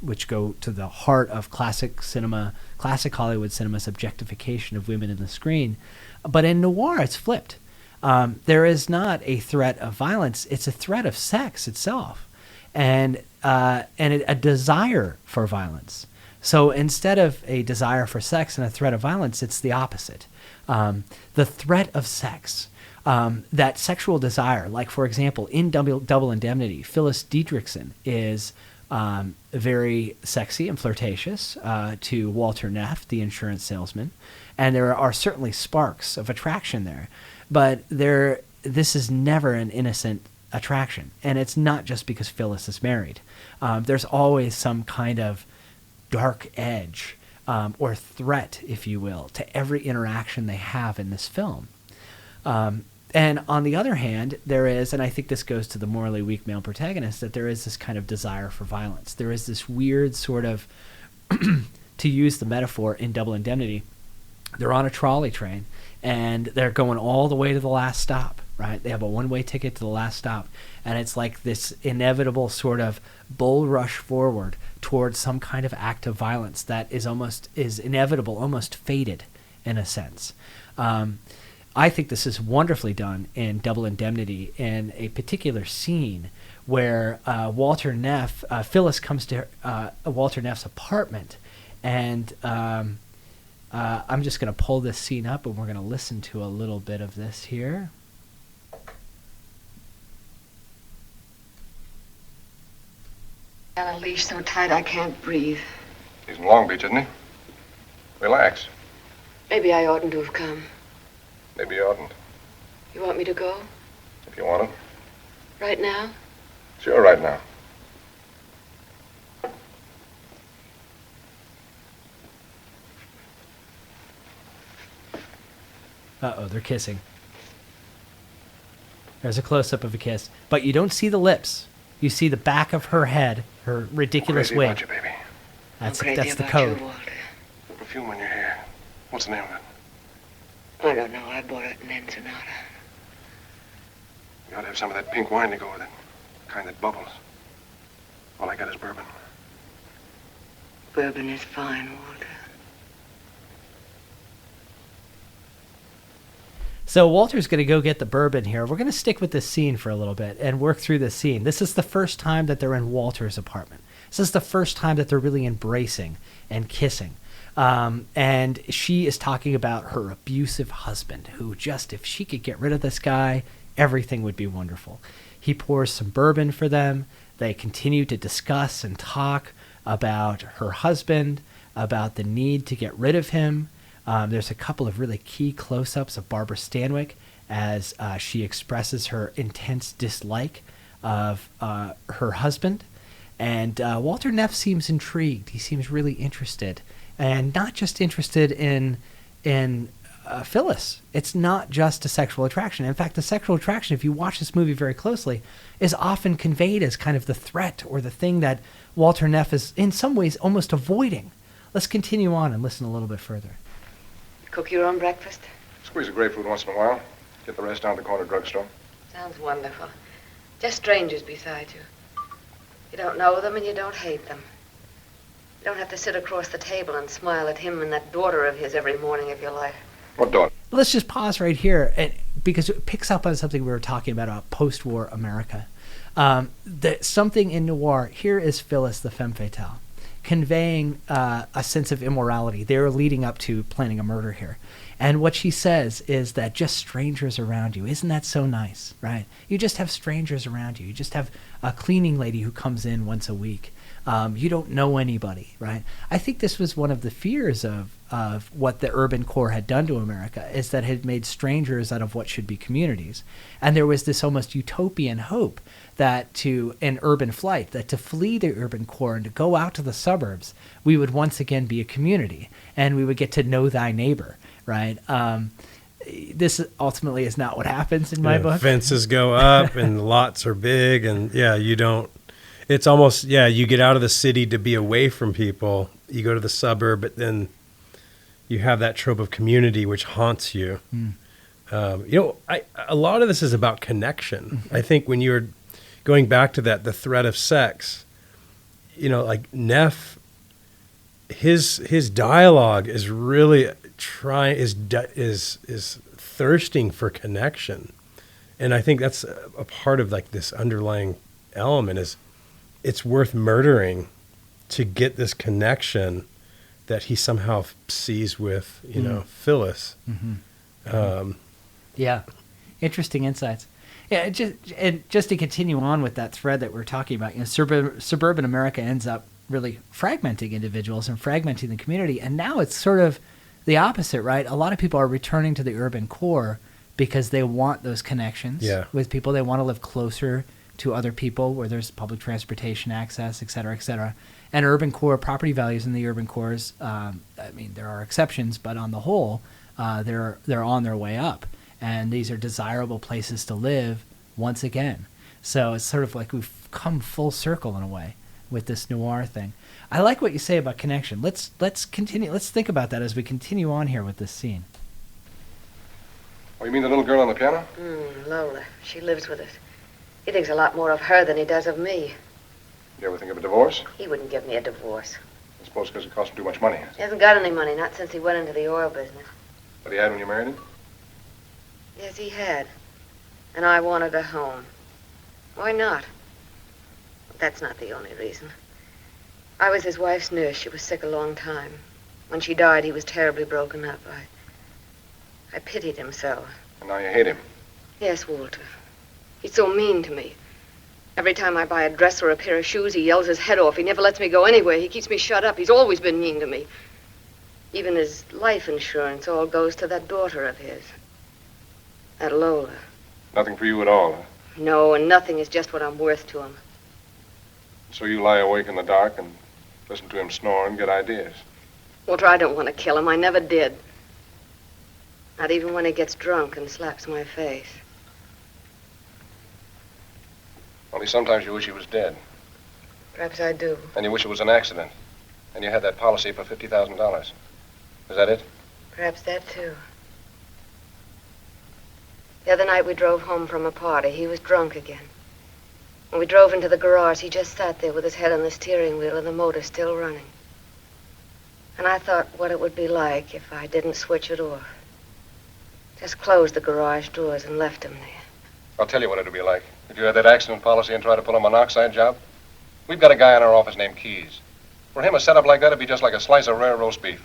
Speaker 3: which go to the heart of classic Hollywood cinema's objectification of women in the screen. But in noir, it's flipped. There is not a threat of violence. It's a threat of sex itself, and a desire for violence. So instead of a desire for sex and a threat of violence, it's the opposite. The threat of sex, that sexual desire, like, for example, in Double Indemnity, Phyllis Dietrichson is very sexy and flirtatious to Walter Neff, the insurance salesman, and there are certainly sparks of attraction there. But this is never an innocent attraction, and it's not just because Phyllis is married. There's always some kind of dark edge or threat, if you will, to every interaction they have in this film. And on the other hand, there is, and I think this goes to the morally weak male protagonist, that there is this kind of desire for violence. There is this weird sort of, to use the metaphor in Double Indemnity, they're on a trolley train and they're going all the way to the last stop, right? They have a one-way ticket to the last stop. And it's like this inevitable sort of bull rush forward towards some kind of act of violence that is inevitable, almost fated in a sense. I think this is wonderfully done in Double Indemnity in a particular scene where Walter Neff, Phyllis comes to Walter Neff's apartment, and I'm just going to pull this scene up, and we're going to listen to a little bit of this here.
Speaker 1: On a leash so tight I can't breathe.
Speaker 2: He's in Long Beach, isn't he? Relax.
Speaker 1: Maybe I oughtn't to have come.
Speaker 2: Maybe you oughtn't.
Speaker 1: You want me to go?
Speaker 2: If you want to.
Speaker 1: Right now?
Speaker 2: Sure, right now.
Speaker 3: Uh-oh, they're kissing. There's a close-up of a kiss. But you don't see the lips. You see the back of her head, her ridiculous
Speaker 2: Crazy
Speaker 3: wig.
Speaker 2: about you, baby.
Speaker 3: That's
Speaker 1: I'm crazy
Speaker 3: the
Speaker 1: about
Speaker 3: code.
Speaker 1: You, Walter.
Speaker 2: The perfume on your hair. What's the name of it?
Speaker 1: I don't know. I bought it in Ensenada.
Speaker 2: You ought to have some of that pink wine to go with it. The kind that bubbles. All I got is bourbon.
Speaker 1: Bourbon is fine, Walter.
Speaker 3: So Walter's going to go get the bourbon here. We're going to stick with this scene for a little bit and work through this scene. This is the first time that they're in Walter's apartment. This is the first time that they're really embracing and kissing. And she is talking about her abusive husband, who just, if she could get rid of this guy, everything would be wonderful. He pours some bourbon for them. They continue to discuss and talk about her husband, about the need to get rid of him. There's a couple of really key close-ups of Barbara Stanwyck as she expresses her intense dislike of her husband. And Walter Neff seems intrigued. He seems really interested. And not just interested in Phyllis. It's not just a sexual attraction. In fact, the sexual attraction, if you watch this movie very closely, is often conveyed as kind of the threat or the thing that Walter Neff is in some ways almost avoiding. Let's continue on and listen a little bit further.
Speaker 1: Cook your own breakfast?
Speaker 2: Squeeze a grapefruit once in a while. Get the rest down at the corner drugstore.
Speaker 1: Sounds wonderful. Just strangers beside you. You don't know them and you don't hate them. You don't have to sit across the table and smile at him and that daughter of his every morning of your life.
Speaker 2: What daughter?
Speaker 3: Let's just pause right here, because it picks up on something we were talking about post-war America. Something in Noir, here is Phyllis, the femme fatale, conveying a sense of immorality. They're leading up to planning a murder here. And what she says is that just strangers around you. Isn't that so nice, right? You just have strangers around you. You just have a cleaning lady who comes in once a week. You don't know anybody, right? I think this was one of the fears of what the urban core had done to America, is that it had made strangers out of what should be communities. And there was this almost utopian hope that in urban flight, that to flee the urban core and to go out to the suburbs, we would once again be a community and we would get to know thy neighbor, right? This ultimately is not what happens in my book.
Speaker 4: Fences go up and lots are big, and you don't. It's almost, you get out of the city to be away from people. You go to the suburb, but then you have that trope of community which haunts you. A lot of this is about connection. I think when you're going back to that, the threat of sex, like Neff, his dialogue is really is thirsting for connection. And I think that's a part of like this underlying element is, it's worth murdering to get this connection that he somehow sees with, Phyllis.
Speaker 3: Mm-hmm. Interesting insights. Yeah, just to continue on with that thread that we're talking about, suburban America ends up really fragmenting individuals and fragmenting the community, and now it's sort of the opposite, right? A lot of people are returning to the urban core because they want those connections with people. They want to live closer to other people where there's public transportation access, et cetera, et cetera. And urban core property values in the urban cores, I mean, there are exceptions, but on the whole, they're on their way up. And these are desirable places to live once again. So it's sort of like we've come full circle in a way with this noir thing. I like what you say about connection. Let's continue. Let's think about that as we continue on here with this scene.
Speaker 2: Oh, you mean the little girl on the piano?
Speaker 1: Lola. She lives with us. He thinks a lot more of her than he does of me.
Speaker 2: You ever think of a divorce?
Speaker 1: He wouldn't give me a divorce.
Speaker 2: I suppose because it cost him too much money.
Speaker 1: He hasn't got any money, not since he went into the oil business.
Speaker 2: But he had when you married him?
Speaker 1: Yes, he had. And I wanted a home. Why not? But that's not the only reason. I was his wife's nurse. She was sick a long time. When she died, he was terribly broken up. I pitied him so.
Speaker 2: And now you hate him.
Speaker 1: Yes, Walter. He's so mean to me. Every time I buy a dress or a pair of shoes, he yells his head off. He never lets me go anywhere. He keeps me shut up. He's always been mean to me. Even his life insurance all goes to that daughter of his. That Lola.
Speaker 2: Nothing for you at all, huh?
Speaker 1: No, and nothing is just what I'm worth to him.
Speaker 2: So you lie awake in the dark and listen to him snore and get ideas.
Speaker 1: Walter, I don't want to kill him. I never did. Not even when he gets drunk and slaps my face.
Speaker 2: Only sometimes you wish he was dead.
Speaker 1: Perhaps I do.
Speaker 2: And you wish it was an accident. And you had that policy for $50,000. Is that it?
Speaker 1: Perhaps that, too. The other night we drove home from a party. He was drunk again. When we drove into the garage, he just sat there with his head on the steering wheel and the motor still running. And I thought what it would be like if I didn't switch it off. Just closed the garage doors and left him there.
Speaker 2: I'll tell you what it'd be like. If you had that accident policy and tried to pull a monoxide job. We've got a guy in our office named Keyes. For him, a setup like that would be just like a slice of rare roast beef.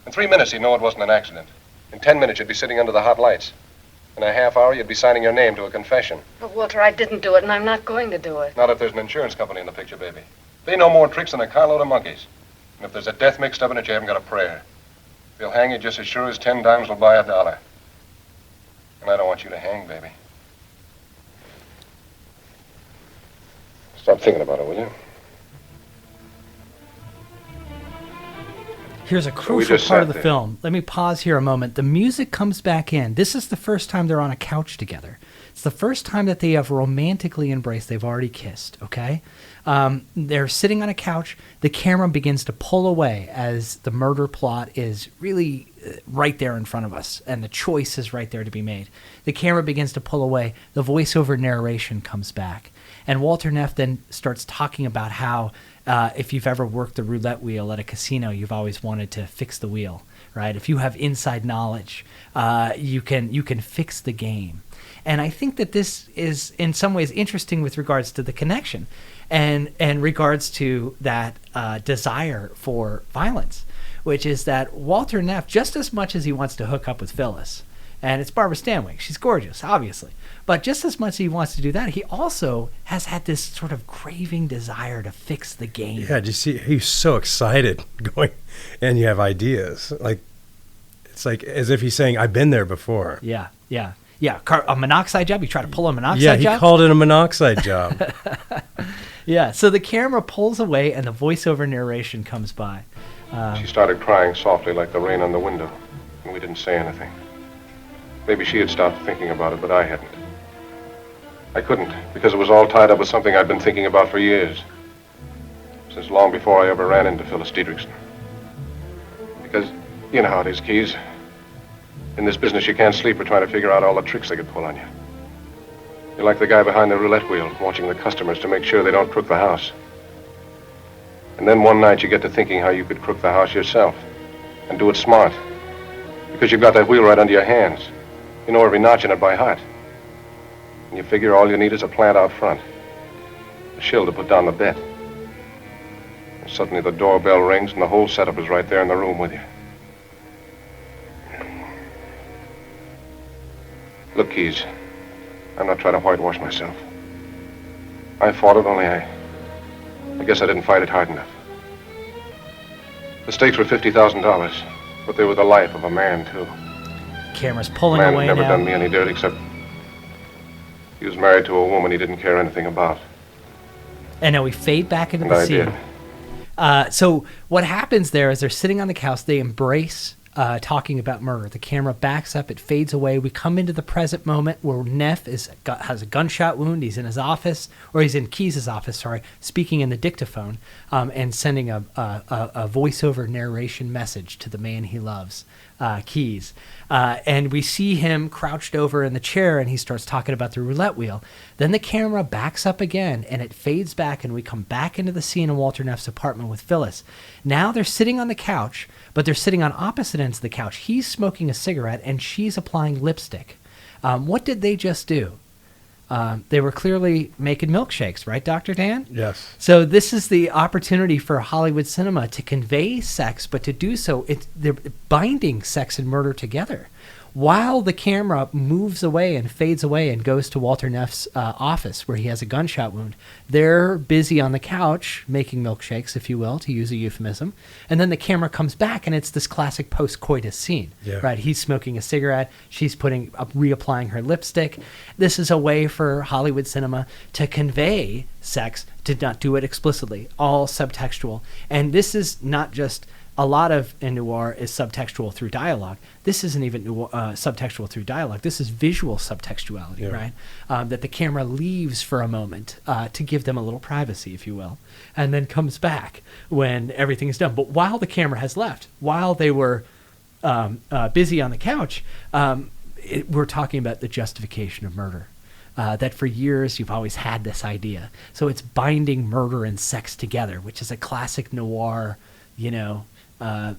Speaker 2: In 3 minutes, he'd know it wasn't an accident. In 10 minutes, you'd be sitting under the hot lights. In a half hour, you'd be signing your name to a confession.
Speaker 1: But, Walter, I didn't do it, and I'm not going to do it.
Speaker 2: Not if there's an insurance company in the picture, baby. They know more tricks than a carload of monkeys. And if there's a death mixed up in it, you haven't got a prayer. They'll hang you just as sure as 10 dimes will buy $1. And I don't want you to hang, baby. Stop thinking about it, will you?
Speaker 3: Here's a
Speaker 2: we
Speaker 3: crucial
Speaker 2: just
Speaker 3: part
Speaker 2: sat
Speaker 3: of the
Speaker 2: there.
Speaker 3: film. Let me pause here a moment. The music comes back in. This is the first time they're on a couch together. It's the first time that they have romantically embraced. They've already kissed, okay? They're sitting on a couch. The camera begins to pull away as the murder plot is really right there in front of us, and the choice is right there to be made. The camera begins to pull away. The voiceover narration comes back. And Walter Neff then starts talking about how if you've ever worked the roulette wheel at a casino, you've always wanted to fix the wheel, right? If you have inside knowledge, you can fix the game. And I think that this is in some ways interesting with regards to the connection and regards to that desire for violence, which is that Walter Neff, just as much as he wants to hook up with Phyllis, and it's Barbara Stanwyck, she's gorgeous, obviously, but just as much as he wants to do that, he also has had this sort of craving desire to fix the game.
Speaker 4: Yeah, do you see? He's so excited going, and you have ideas. Like, it's like as if he's saying, "I've been there before."
Speaker 3: Yeah. A monoxide job? You try to pull a monoxide
Speaker 4: Yeah,
Speaker 3: job?
Speaker 4: he called it a monoxide job.
Speaker 3: Yeah, so the camera pulls away and the voiceover narration comes by.
Speaker 2: She started crying softly like the rain on the window, and we didn't say anything. Maybe she had stopped thinking about it, but I hadn't. I couldn't, because it was all tied up with something I'd been thinking about for years. Since long before I ever ran into Phyllis Diedrichson. Because, you know how it is, Keyes. In this business, you can't sleep or trying to figure out all the tricks they could pull on you. You're like the guy behind the roulette wheel, watching the customers to make sure they don't crook the house. And then one night you get to thinking how you could crook the house yourself. And do it smart. Because you've got that wheel right under your hands. You know every notch in it by heart. And you figure all you need is a plant out front. A shill to put down the bet. And suddenly the doorbell rings and the whole setup is right there in the room with you. Look, Keyes, I'm not trying to whitewash myself. I fought it, only I guess I didn't fight it hard enough. The stakes were $50,000, but they were the life of a man, too.
Speaker 3: Camera's
Speaker 2: A
Speaker 3: pulling
Speaker 2: man
Speaker 3: away
Speaker 2: who'd never
Speaker 3: now.
Speaker 2: done me any dirt except He was married to a woman he didn't care anything about.
Speaker 3: And now we fade back into
Speaker 2: And
Speaker 3: the
Speaker 2: I
Speaker 3: scene.
Speaker 2: did.
Speaker 3: So what happens there is they're sitting on the couch. They embrace talking about murder. The camera backs up. It fades away. We come into the present moment where Neff has a gunshot wound. He's in his office, or he's in Keyes' office, speaking in the dictaphone and sending a voiceover narration message to the man he loves, Keyes. And we see him crouched over in the chair, and he starts talking about the roulette wheel. Then the camera backs up again, and it fades back, and we come back into the scene in Walter Neff's apartment with Phyllis. Now they're sitting on the couch, but they're sitting on opposite ends of the couch. He's smoking a cigarette, and she's applying lipstick. What did they just do? They were clearly making milkshakes, right, Dr. Dan?
Speaker 4: Yes.
Speaker 3: So this is the opportunity for Hollywood cinema to convey sex, but to do so, they're binding sex and murder together. While the camera moves away and fades away and goes to Walter Neff's office where he has a gunshot wound, they're busy on the couch making milkshakes, if you will, to use a euphemism. And then the camera comes back and it's this classic post-coitus scene, right? He's smoking a cigarette. She's reapplying her lipstick. This is a way for Hollywood cinema to convey sex, to not do it explicitly, all subtextual. And this is not just... A lot of in noir is subtextual through dialogue. This isn't even subtextual through dialogue. This is visual subtextuality, right? That the camera leaves for a moment to give them a little privacy, if you will, and then comes back when everything is done. But while the camera has left, while they were busy on the couch, we're talking about the justification of murder. That for years you've always had this idea. So it's binding murder and sex together, which is a classic noir,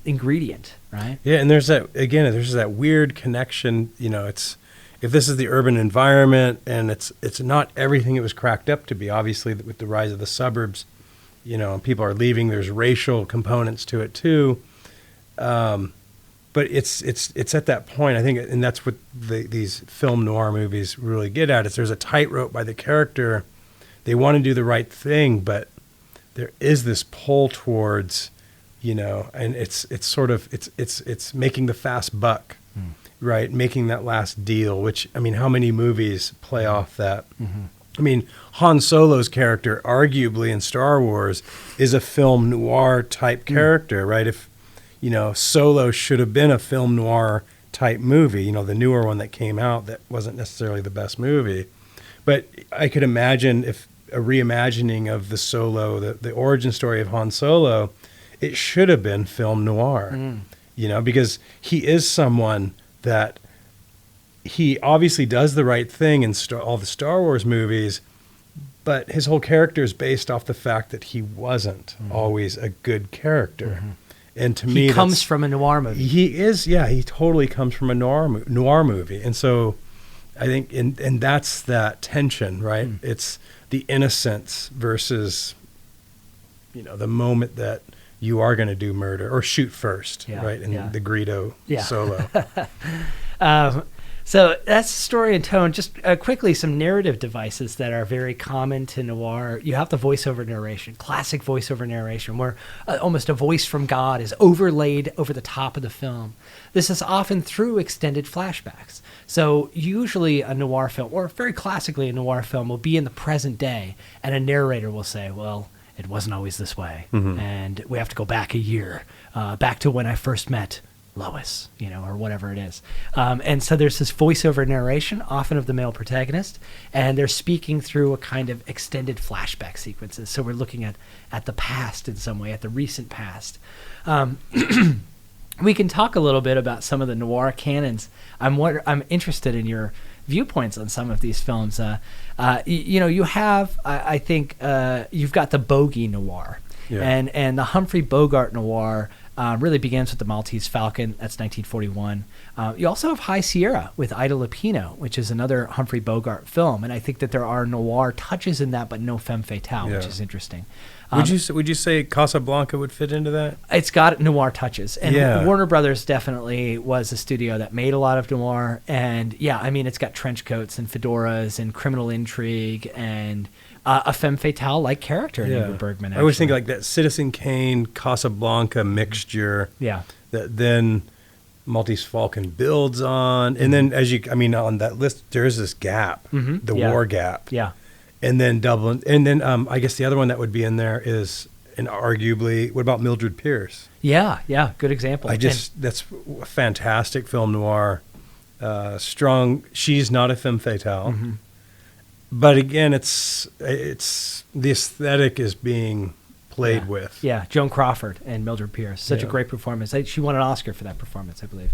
Speaker 3: ingredient, right?
Speaker 4: Yeah, and there's that weird connection. It's if this is the urban environment, and it's not everything it was cracked up to be. Obviously, with the rise of the suburbs, and people are leaving. There's racial components to it too. But it's at that point, I think, and that's what these film noir movies really get at. Is there's a tightrope by the character. They want to do the right thing, but there is this pull towards. And it's making the fast buck, right? Making that last deal, which, how many movies play off that? Mm-hmm. Han Solo's character, arguably in Star Wars, is a film noir type character, right? If, Solo should have been a film noir type movie, the newer one that came out that wasn't necessarily the best movie. But I could imagine if a reimagining of the Solo, the origin story of Han Solo, it should have been film noir, because he is someone that he obviously does the right thing in all the Star Wars movies, but his whole character is based off the fact that he wasn't always a good character. Mm-hmm. And to me,
Speaker 3: he comes from a noir movie.
Speaker 4: He is, he totally comes from a noir movie. And so I think, and that's that tension, right? It's the innocence versus, the moment that you are going to do murder or shoot first, right? In the Greedo Solo.
Speaker 3: So that's story and tone. Just quickly, some narrative devices that are very common to noir. You have the voiceover narration, classic voiceover narration, where almost a voice from God is overlaid over the top of the film. This is often through extended flashbacks. So usually a noir film, or very classically a noir film, will be in the present day, and a narrator will say, well, it wasn't always this way, and we have to go back a year, back to when I first met Lois, or whatever it is. And so there's this voiceover narration, often of the male protagonist, and they're speaking through a kind of extended flashback sequences. So we're looking at the past in some way, at the recent past. We can talk a little bit about some of the noir canons. I'm interested in your viewpoints on some of these films. You have, I think, you've got the bogey noir, and the Humphrey Bogart noir really begins with the Maltese Falcon. That's 1941. You also have High Sierra with Ida Lupino, which is another Humphrey Bogart film, and I think that there are noir touches in that, but no femme fatale, which is interesting.
Speaker 4: Would you say Casablanca would fit into that?
Speaker 3: It's got noir touches, and Warner Brothers definitely was a studio that made a lot of noir. And it's got trench coats and fedoras and criminal intrigue and a femme fatale like character in Ingrid Bergman. Actually.
Speaker 4: I always think like that Citizen Kane Casablanca mixture.
Speaker 3: Yeah.
Speaker 4: That then Maltese Falcon builds on. And then on that list, there's this gap, the war gap.
Speaker 3: Yeah.
Speaker 4: And then Dublin. And then I guess the other one that would be in there is, and arguably, what about Mildred Pierce?
Speaker 3: Yeah, good example.
Speaker 4: That's a fantastic film noir. Strong. She's not a femme fatale. But again, it's the aesthetic is being played with.
Speaker 3: Yeah, Joan Crawford and Mildred Pierce. Such a
Speaker 4: Yeah.
Speaker 3: great performance. She won an Oscar for that performance, I believe.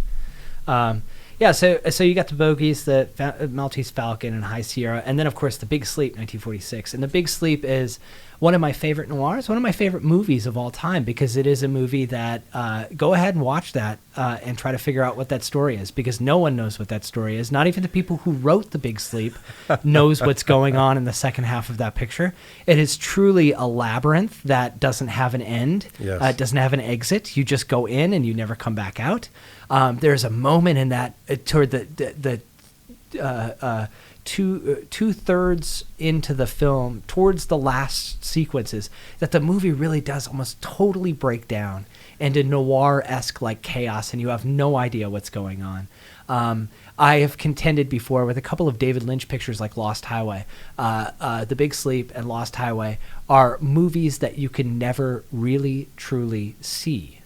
Speaker 3: So you got the Bogies, the Maltese Falcon and High Sierra, and then, of course, The Big Sleep, 1946. And The Big Sleep is one of my favorite noirs, one of my favorite movies of all time, because it is a movie that, go ahead and watch that and try to figure out what that story is, because no one knows what that story is. Not even the people who wrote The Big Sleep knows what's going on in the second half of that picture. It is truly a labyrinth that doesn't have an end.
Speaker 4: Yes.
Speaker 3: It doesn't have an exit. You just go in and you never come back out. There's a moment in that toward the 2/3 into the film, towards the last sequences, that the movie really does almost totally break down into noir-esque like chaos, and you have no idea what's going on. I have contended before with a couple of David Lynch pictures like Lost Highway. The Big Sleep and Lost Highway are movies that you can never really, truly see.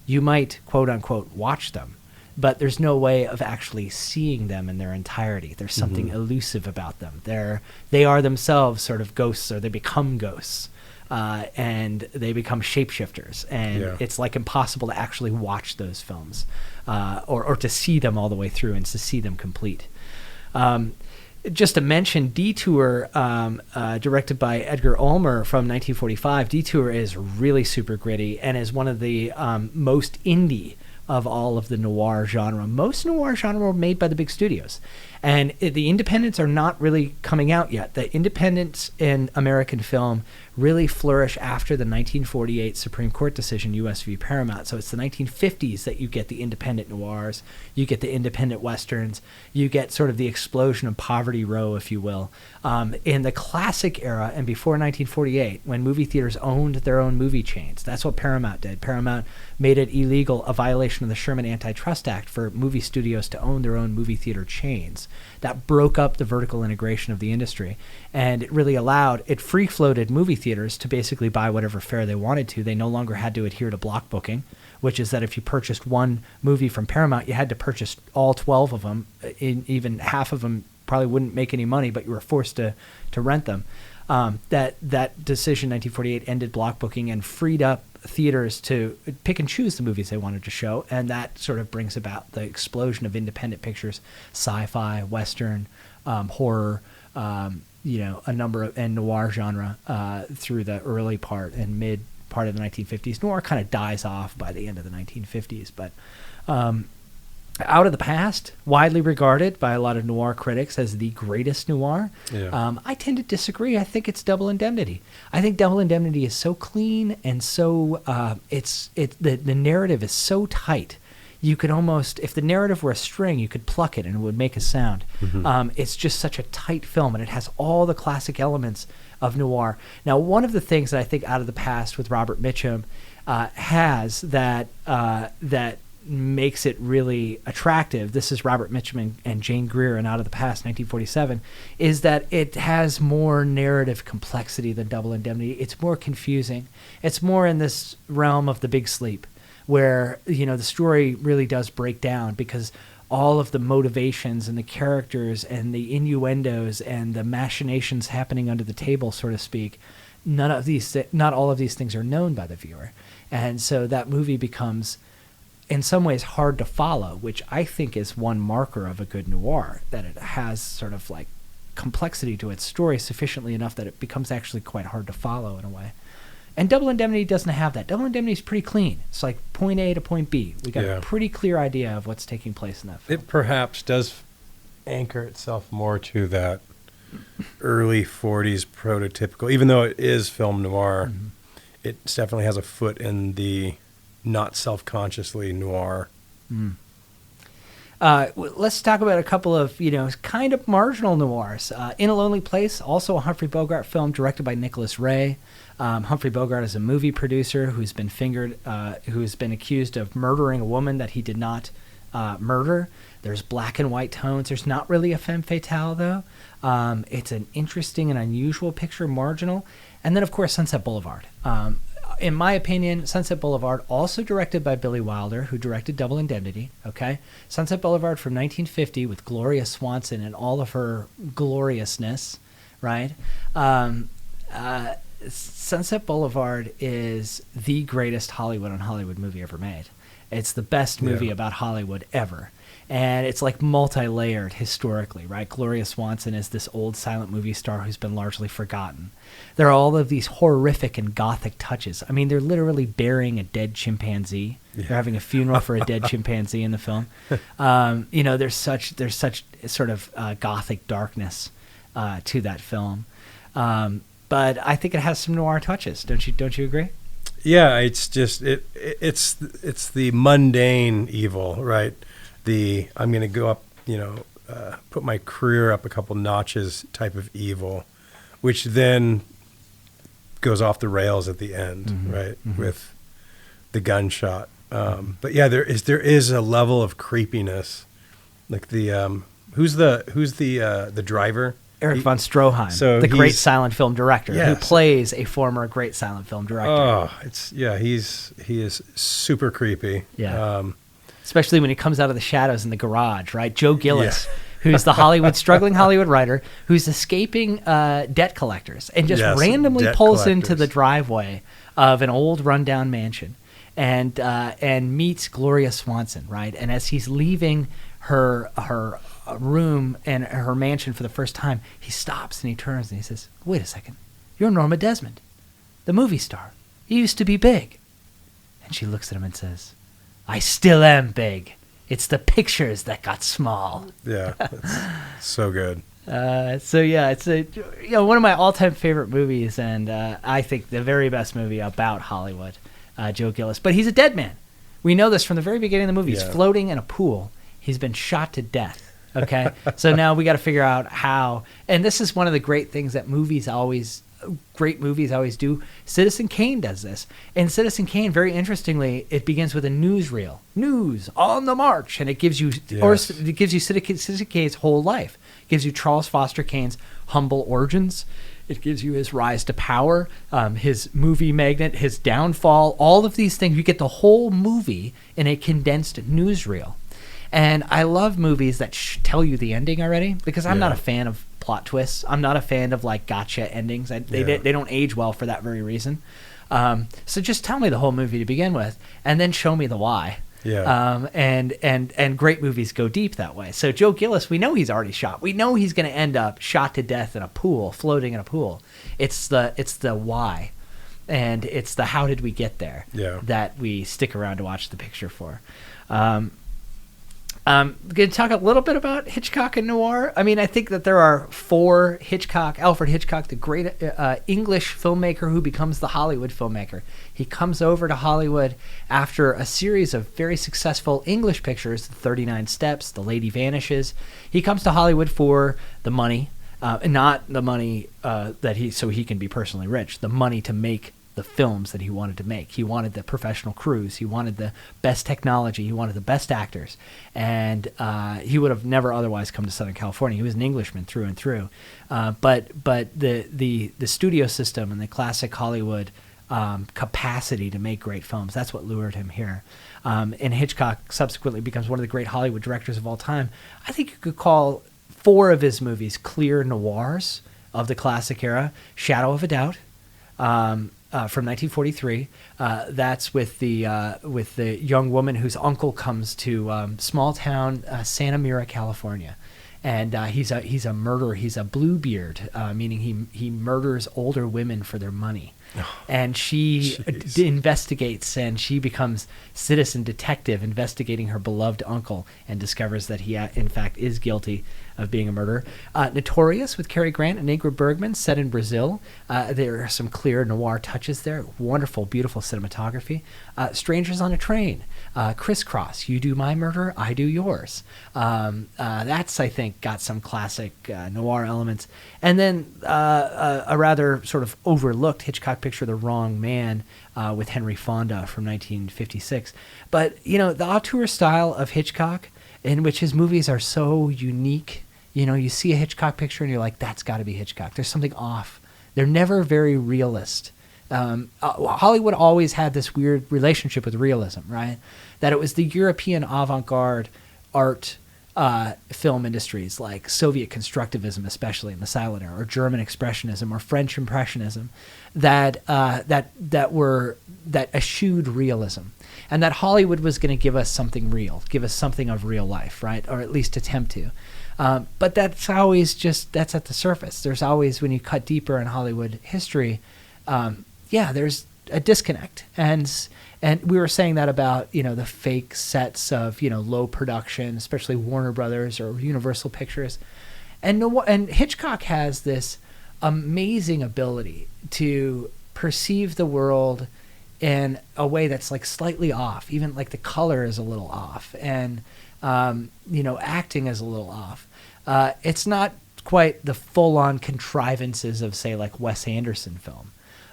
Speaker 3: You might, quote unquote, watch them, but there's no way of actually seeing them in their entirety. There's something elusive about them. They are themselves sort of ghosts, or they become ghosts, and they become shapeshifters. And it's like impossible to actually watch those films, or to see them all the way through and to see them complete. Just to mention Detour, directed by Edgar Ulmer from 1945. Detour is really super gritty and is one of the most indie of all of the noir genre. Most noir genre were made by the big studios. And the independents are not really coming out yet. The independents in American film really flourish after the 1948 Supreme Court decision, U.S. v. Paramount. So it's the 1950s that you get the independent noirs, you get the independent westerns, you get sort of the explosion of Poverty Row, if you will. In the classic era and before 1948, when movie theaters owned their own movie chains, that's what Paramount did. Paramount made it illegal, a violation of the Sherman Antitrust Act, for movie studios to own their own movie theater chains. That broke up the vertical integration of the industry, and it really allowed, it free-floated movie theaters to basically buy whatever fare they wanted to. They no longer had to adhere to block booking, which is that if you purchased one movie from Paramount, you had to purchase all 12 of them. Even half of them probably wouldn't make any money, but you were forced to rent them. That decision, 1948, ended block booking and freed up theaters to pick and choose the movies they wanted to show, and that sort of brings about the explosion of independent pictures, sci-fi, western, horror, a number of, and noir genre through the early part and mid part of the 1950s. Noir kind of dies off by the end of the 1950s, but Out of the Past, widely regarded by a lot of noir critics as the greatest noir.
Speaker 4: Yeah.
Speaker 3: I tend to disagree. I think it's Double Indemnity. I think Double Indemnity is so clean and so the narrative is so tight. You could almost, if the narrative were a string, you could pluck it and it would make a sound. It's just such a tight film, and it has all the classic elements of noir. Now, one of the things that I think Out of the Past with Robert Mitchum has that makes it really attractive, this is Robert Mitchum and Jane Greer in Out of the Past, 1947, is that it has more narrative complexity than Double Indemnity. It's more confusing. It's more in this realm of The Big Sleep, where the story really does break down, because all of the motivations and the characters and the innuendos and the machinations happening under the table, so to speak, not all of these things are known by the viewer. And so that movie becomes, in some ways, hard to follow, which I think is one marker of a good noir, that it has sort of like complexity to its story sufficiently enough that it becomes actually quite hard to follow in a way. And Double Indemnity doesn't have that. Double Indemnity is pretty clean. It's like point A to point B. We got a pretty clear idea of what's taking place in that film.
Speaker 4: It perhaps does anchor itself more to that early 40s prototypical, even though it is film noir, it definitely has a foot in the not self-consciously noir.
Speaker 3: Let's talk about a couple of, kind of marginal noirs. In a Lonely Place, also a Humphrey Bogart film directed by Nicholas Ray. Humphrey Bogart is a movie producer who's been accused of murdering a woman that he did not murder. There's black and white tones. There's not really a femme fatale, though. It's an interesting and unusual picture, marginal. And then, of course, Sunset Boulevard. In my opinion, Sunset Boulevard, also directed by Billy Wilder, who directed Double Indemnity, okay? Sunset Boulevard from 1950 with Gloria Swanson and all of her gloriousness, right? Sunset Boulevard is the greatest Hollywood on Hollywood movie ever made. It's the best movie about Hollywood ever. And it's like multi-layered historically, right? Gloria Swanson is this old silent movie star who's been largely forgotten. There are all of these horrific and gothic touches. I mean, they're literally burying a dead chimpanzee. Yeah. They're having a funeral for a dead chimpanzee in the film. There's such sort of gothic darkness to that film. But I think it has some noir touches. Don't you agree?
Speaker 4: Yeah, it's just it's the mundane evil, right? I'm going to go up, put my career up a couple notches type of evil, which then goes off the rails at the end, right? Mm-hmm. With the gunshot. But yeah, there is a level of creepiness, like the who's the driver?
Speaker 3: Eric von Stroheim, the great silent film director, who plays a former great silent film director.
Speaker 4: Oh, he is super creepy.
Speaker 3: Yeah. Especially when he comes out of the shadows in the garage, right? Joe Gillis, who's the struggling Hollywood writer who's escaping debt collectors and just randomly pulls into the driveway of an old rundown mansion and meets Gloria Swanson, right? And as he's leaving her room and her mansion for the first time, he stops and he turns and he says, "Wait a second, you're Norma Desmond, the movie star. You used to be big." And she looks at him and says, "I still am big. It's the pictures that got small."
Speaker 4: Yeah, it's so good.
Speaker 3: It's one of my all-time favorite movies, and I think the very best movie about Hollywood. Joe Gillis, but he's a dead man. We know this from the very beginning of the movie. He's floating in a pool. He's been shot to death. Okay, so now we got to figure out how. And this is one of the great things that great movies always do. Citizen Kane does this. And Citizen Kane, very interestingly, it begins with a newsreel. News on the march. And it gives you, it gives you Citizen Kane's whole life. It gives you Charles Foster Kane's humble origins. It gives you his rise to power, his movie magnet, his downfall, all of these things. You get the whole movie in a condensed newsreel. And I love movies that tell you the ending already, because I'm not a fan of plot twists. I'm not a fan of like gotcha endings. They don't age well for that very reason. So just tell me the whole movie to begin with, and then show me the why. Yeah. And great movies go deep that way. So Joe Gillis, we know he's already shot. We know he's going to end up shot to death in a pool, floating in a pool. It's the why, and it's the how did we get there that we stick around to watch the picture for. Going to talk a little bit about Hitchcock and noir. I mean, I think that there are four Alfred Hitchcock, the great English filmmaker who becomes the Hollywood filmmaker. He comes over to Hollywood after a series of very successful English pictures, The 39 Steps, The Lady Vanishes. He comes to Hollywood for the money, not the money so he can be personally rich, the money to make the films that he wanted to make. He wanted the professional crews. He wanted the best technology. He wanted the best actors. And he would have never otherwise come to Southern California. He was an Englishman through and through. But the studio system and the classic Hollywood capacity to make great films, that's what lured him here. And Hitchcock subsequently becomes one of the great Hollywood directors of all time. I think you could call four of his movies clear noirs of the classic era. Shadow of a Doubt, from 1943. That's with the young woman whose uncle comes to small town Santa Mira, California, and he's a murderer. He's a Bluebeard, meaning he murders older women for their money. And she investigates, and she becomes citizen detective investigating her beloved uncle, and discovers that he in fact is guilty of being a murderer. Notorious with Cary Grant and Ingrid Bergman, set in Brazil. There are some clear noir touches there. Wonderful, beautiful cinematography. Strangers on a Train. Crisscross. You do my murder, I do yours. That's, I think, got some classic noir elements. And then a rather sort of overlooked Hitchcock Hitchcock picture The Wrong Man with Henry Fonda from 1956. But, the auteur style of Hitchcock, in which his movies are so unique, you see a Hitchcock picture and you're like, that's got to be Hitchcock. There's something off. They're never very realist. Hollywood always had this weird relationship with realism, right? That it was the European avant-garde art film industries, like Soviet constructivism, especially in the silent era, or German expressionism, or French impressionism, that eschewed realism, and that Hollywood was going to give us something real, give us something of real life, right, or at least attempt to. But that's always that's at the surface. There's always, when you cut deeper in Hollywood history, there's a disconnect, and we were saying that about the fake sets of low production, especially Warner Brothers or Universal Pictures, and Hitchcock has this amazing ability to perceive the world in a way that's like slightly off, even like the color is a little off, and acting is a little off. It's not quite the full-on contrivances of, say, like Wes Anderson film.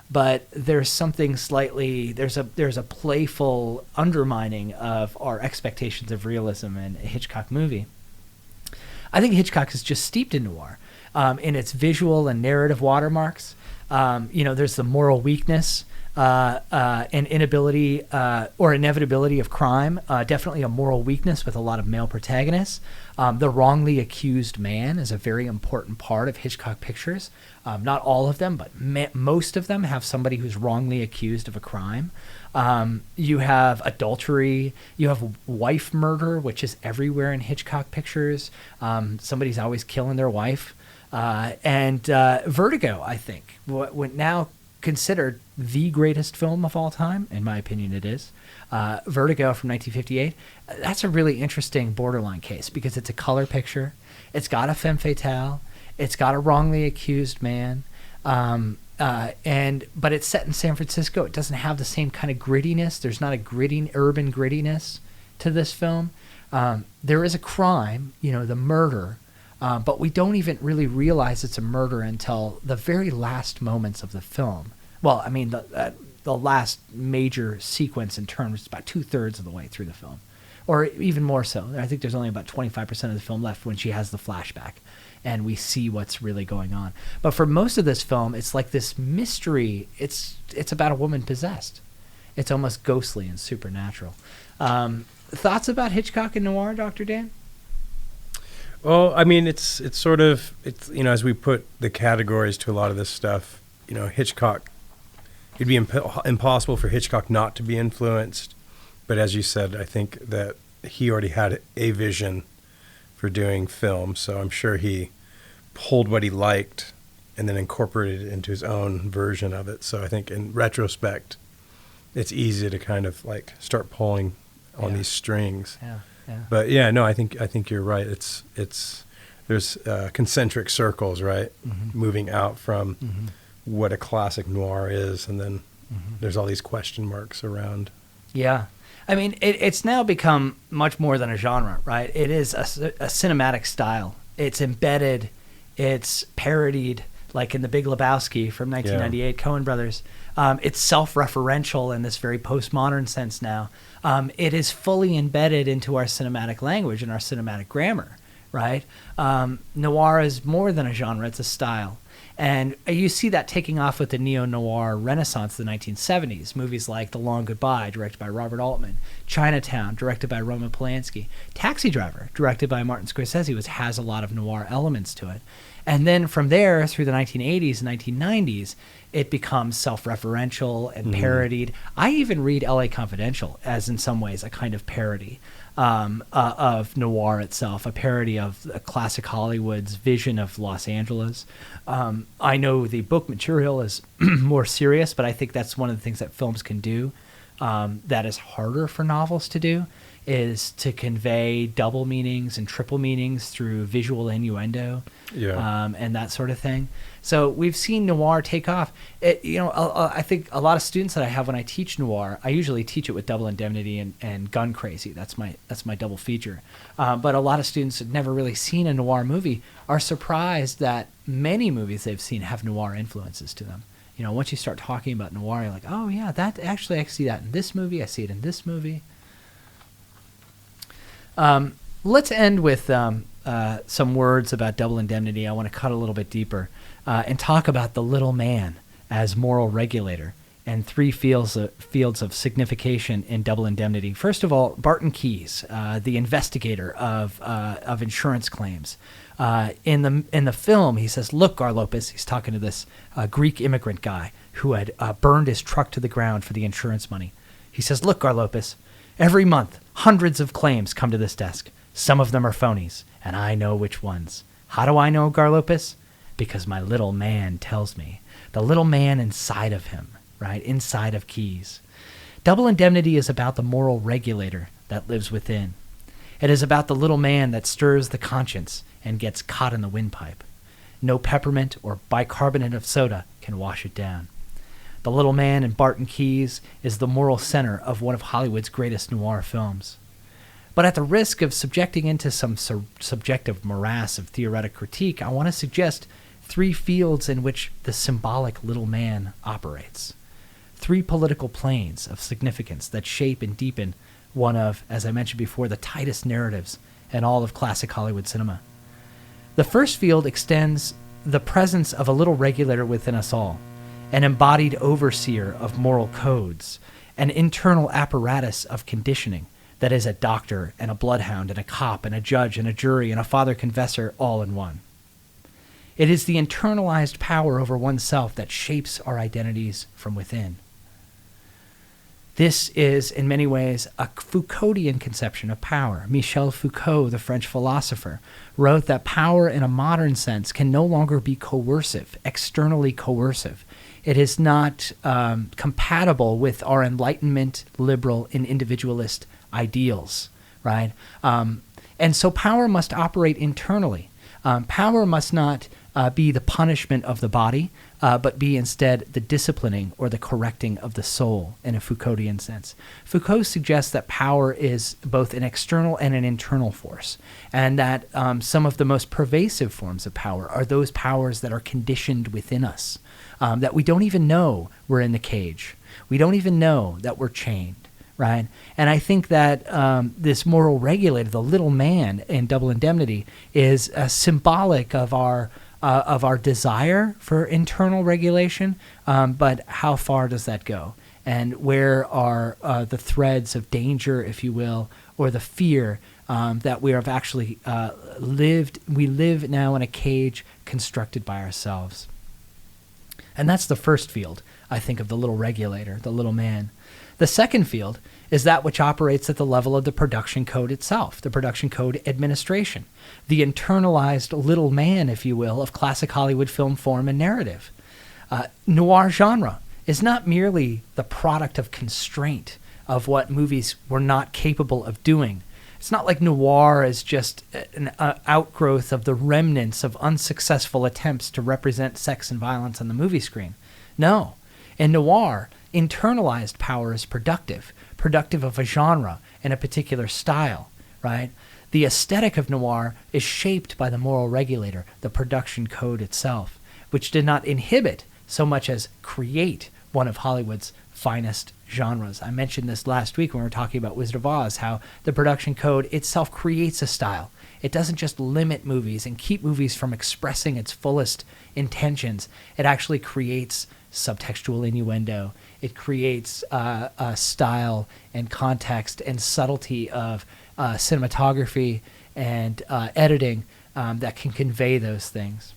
Speaker 3: But there's something slightly, there's a playful undermining of our expectations of realism in a Hitchcock movie. I think Hitchcock is just steeped in noir, in its visual and narrative watermarks. There's the moral weakness and inability or inevitability of crime. Definitely a moral weakness with a lot of male protagonists. The wrongly accused man is a very important part of Hitchcock pictures. Not all of them, but most of them have somebody who's wrongly accused of a crime. You have adultery. You have wife murder, which is everywhere in Hitchcock pictures. Somebody's always killing their wife. And Vertigo, I think, what now considered the greatest film of all time, in my opinion it is, Vertigo from 1958, that's a really interesting borderline case because it's a color picture, it's got a femme fatale, it's got a wrongly accused man, but it's set in San Francisco. It doesn't have the same kind of grittiness. There's not a urban grittiness to this film. There is a crime, the murder, but we don't even really realize it's a murder until the very last moments of the film. Well, I mean, the last major sequence in terms is about 2/3 of the way through the film, or even more so. I think there's only about 25% of the film left when she has the flashback, and we see what's really going on. But for most of this film, it's like this mystery. It's about a woman possessed. It's almost ghostly and supernatural. Thoughts about Hitchcock and noir, Dr. Dan?
Speaker 4: Well, I mean, it's sort of, as we put the categories to a lot of this stuff, Hitchcock, it'd be impossible for Hitchcock not to be influenced. But as you said, I think that he already had a vision for doing film. So I'm sure he pulled what he liked and then incorporated it into his own version of it. So I think in retrospect, it's easy to kind of like start pulling on these strings.
Speaker 3: Yeah. Yeah.
Speaker 4: But I think you're right. There's concentric circles, right? Mm-hmm. Moving out from what a classic noir is, and then there's all these question marks around. Yeah.
Speaker 3: I mean, it's now become much more than a genre, right? It is a cinematic style. It's embedded. It's parodied, like in The Big Lebowski from 1998, Coen Brothers. It's self-referential in this very postmodern sense now. It is fully embedded into our cinematic language and our cinematic grammar, right? Noir is more than a genre, it's a style. And you see that taking off with the neo-noir renaissance of the 1970s. Movies like The Long Goodbye, directed by Robert Altman. Chinatown, directed by Roman Polanski. Taxi Driver, directed by Martin Scorsese, which has a lot of noir elements to it. And then from there, through the 1980s and 1990s, it becomes self-referential and parodied. I even read LA Confidential as, in some ways, a kind of parody of noir itself, a parody of classic Hollywood's vision of Los Angeles. I know the book material is more serious, but I think that's one of the things that films can do that is harder for novels to do, is to convey double meanings and triple meanings through visual innuendo, and that sort of thing. So we've seen noir take off. I think a lot of students that I have when I teach noir, I usually teach it with Double Indemnity and Gun Crazy. That's my double feature. But a lot of students who've never really seen a noir movie are surprised that many movies they've seen have noir influences to them. Once you start talking about noir, you're like, oh yeah, that actually I see that in this movie. I see it in this movie. Let's end with some words about Double Indemnity. I want to cut a little bit deeper and talk about the little man as moral regulator and three fields of signification in Double Indemnity. First of all, Barton Keyes, the investigator of insurance claims. In the film, he says, "Look, Garlopis," he's talking to this Greek immigrant guy who had burned his truck to the ground for the insurance money. He says, "Look, Garlopis, every month, hundreds of claims come to this desk. Some of them are phonies, and I know which ones. How do I know, Garlopis? Because my little man tells me. The little man inside of him, right? Inside of Keyes. Double Indemnity is about the moral regulator that lives within. It is about the little man that stirs the conscience and gets caught in the windpipe. No peppermint or bicarbonate of soda can wash it down. The little man in Barton Keyes is the moral center of one of Hollywood's greatest noir films. But at the risk of subjecting into some subjective morass of theoretic critique, I want to suggest three fields in which the symbolic little man operates. Three political planes of significance that shape and deepen one of, as I mentioned before, the tightest narratives in all of classic Hollywood cinema. The first field extends the presence of a little regulator within us all, an embodied overseer of moral codes, an internal apparatus of conditioning that is a doctor and a bloodhound and a cop and a judge and a jury and a father confessor all in one. It is the internalized power over oneself that shapes our identities from within. This is, in many ways, a Foucauldian conception of power. Michel Foucault, the French philosopher, wrote that power in a modern sense can no longer be coercive, externally coercive. It is not compatible with our Enlightenment, liberal, and individualist ideals, right? And so power must operate internally. Power must not be the punishment of the body, but be instead the disciplining or the correcting of the soul in a Foucauldian sense. Foucault suggests that power is both an external and an internal force, and that some of the most pervasive forms of power are those powers that are conditioned within us, that we don't even know we're in the cage. We don't even know that we're chained. Right, and I think that this moral regulator, the little man in Double Indemnity, is symbolic of our desire for internal regulation. But how far does that go? And where are the threads of danger, if you will, or the fear that we have actually lived? We live now in a cage constructed by ourselves. And that's the first field, I think, of the little regulator, the little man. The second field is that which operates at the level of the production code itself, the production code administration, the internalized little man, if you will, of classic Hollywood film form and narrative. Noir genre is not merely the product of constraint of what movies were not capable of doing. It's not like noir is just an outgrowth of the remnants of unsuccessful attempts to represent sex and violence on the movie screen. No. In noir, internalized power is productive of a genre and a particular style, right? The aesthetic of noir is shaped by the moral regulator, the production code itself, which did not inhibit so much as create one of Hollywood's finest genres. I mentioned this last week when we were talking about Wizard of Oz, how the production code itself creates a style. It doesn't just limit movies and keep movies from expressing its fullest intentions. It actually creates subtextual innuendo. It creates a style and context and subtlety of cinematography and editing that can convey those things.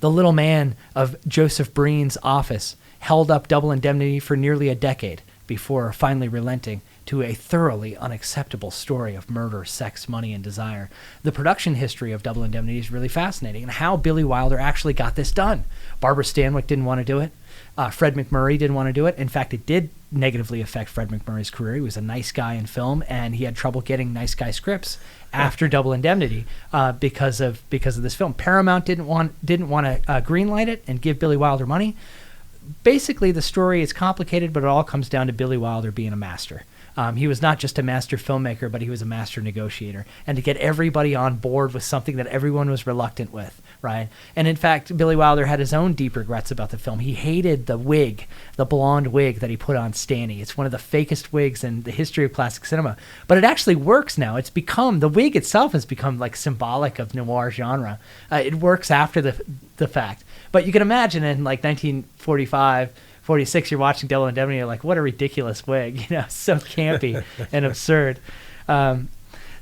Speaker 3: The little man of Joseph Breen's office held up Double Indemnity for nearly a decade before finally relenting to a thoroughly unacceptable story of murder, sex, money, and desire. The production history of Double Indemnity is really fascinating, and how Billy Wilder actually got this done. Barbara Stanwyck didn't want to do it. Fred MacMurray didn't want to do it. In fact, it did negatively affect Fred MacMurray's career. He was a nice guy in film, and he had trouble getting nice guy scripts after Double Indemnity because of this film. Paramount didn't want to greenlight it and give Billy Wilder money. Basically, the story is complicated, but it all comes down to Billy Wilder being a master. He was not just a master filmmaker, but he was a master negotiator. And to get everybody on board with something that everyone was reluctant with, right? And in fact, Billy Wilder had his own deep regrets about the film. He hated the wig, the blonde wig that he put on Stanley. It's one of the fakest wigs in the history of classic cinema. But it actually works now. It's become, the wig itself has become like symbolic of noir genre. It works after the fact. But you can imagine in like 1945, 46, you're watching Double Indemnity, you're like, what a ridiculous wig, so campy and absurd.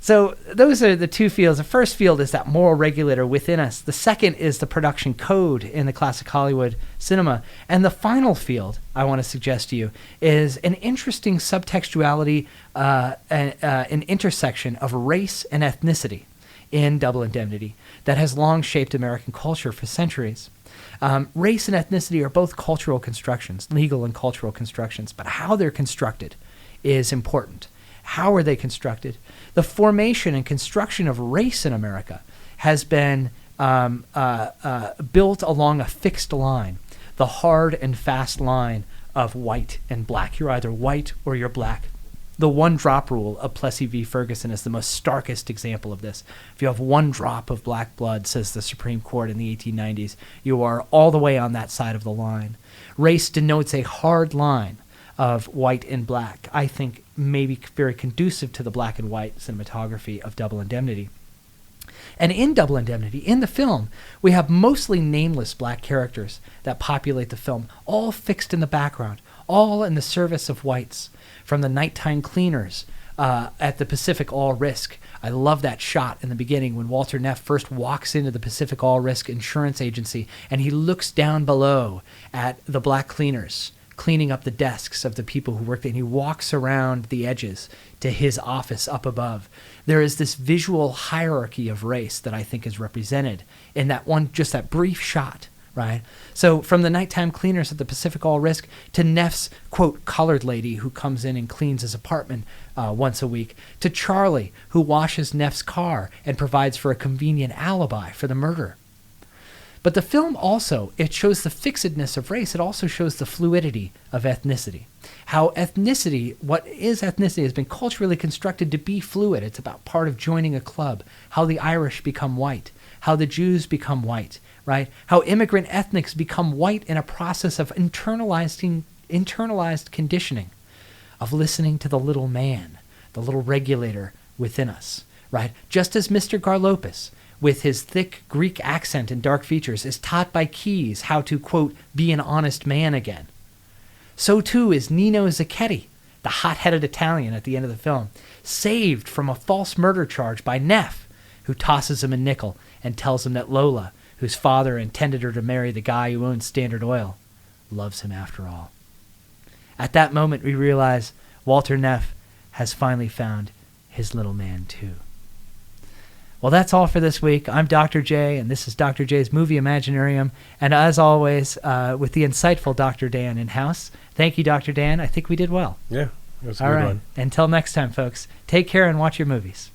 Speaker 3: So those are the two fields. The first field is that moral regulator within us. The second is the production code in the classic Hollywood cinema. And the final field I want to suggest to you is an interesting subtextuality, an intersection of race and ethnicity in Double Indemnity that has long shaped American culture for centuries. Race and ethnicity are both cultural constructions, legal and cultural constructions, but how they're constructed is important. How are they constructed? The formation and construction of race in America has been built along a fixed line, the hard and fast line of white and black. You're either white or you're black. The one-drop rule of Plessy v. Ferguson is the most starkest example of this. If you have one drop of black blood, says the Supreme Court in the 1890s, you are all the way on that side of the line. Race denotes a hard line of white and black, I think maybe very conducive to the black and white cinematography of Double Indemnity. And in Double Indemnity, in the film, we have mostly nameless black characters that populate the film, all fixed in the background, all in the service of whites. From the nighttime cleaners at the Pacific All Risk. I love that shot in the beginning when Walter Neff first walks into the Pacific All Risk Insurance Agency and he looks down below at the black cleaners cleaning up the desks of the people who work there, and he walks around the edges to his office up above. There is this visual hierarchy of race that I think is represented in that one, just that brief shot, right? So from the nighttime cleaners at the Pacific All Risk to Neff's, quote, colored lady who comes in and cleans his apartment once a week, to Charlie, who washes Neff's car and provides for a convenient alibi for the murder. But the film also, it shows the fixedness of race. It also shows the fluidity of ethnicity. How ethnicity, what is ethnicity, has been culturally constructed to be fluid. It's about part of joining a club. How the Irish become white. How the Jews become white, right? How immigrant ethnics become white in a process of internalized conditioning, of listening to the little man, the little regulator within us, right? Just as Mr. Garlopis, with his thick Greek accent and dark features, is taught by Keyes how to, quote, be an honest man again. So too is Nino Zacchetti, the hot-headed Italian at the end of the film, saved from a false murder charge by Neff, who tosses him a nickel and tells him that Lola, whose father intended her to marry the guy who owns Standard Oil, loves him after all. At that moment, we realize Walter Neff has finally found his little man too. Well, that's all for this week. I'm Dr. J, and this is Dr. J's Movie Imaginarium. And as always, with the insightful Dr. Dan in-house. Thank you, Dr. Dan. I think we did well.
Speaker 4: Yeah, it was a
Speaker 3: all
Speaker 4: good
Speaker 3: right.
Speaker 4: one.
Speaker 3: Until next time, folks, take care and watch your movies.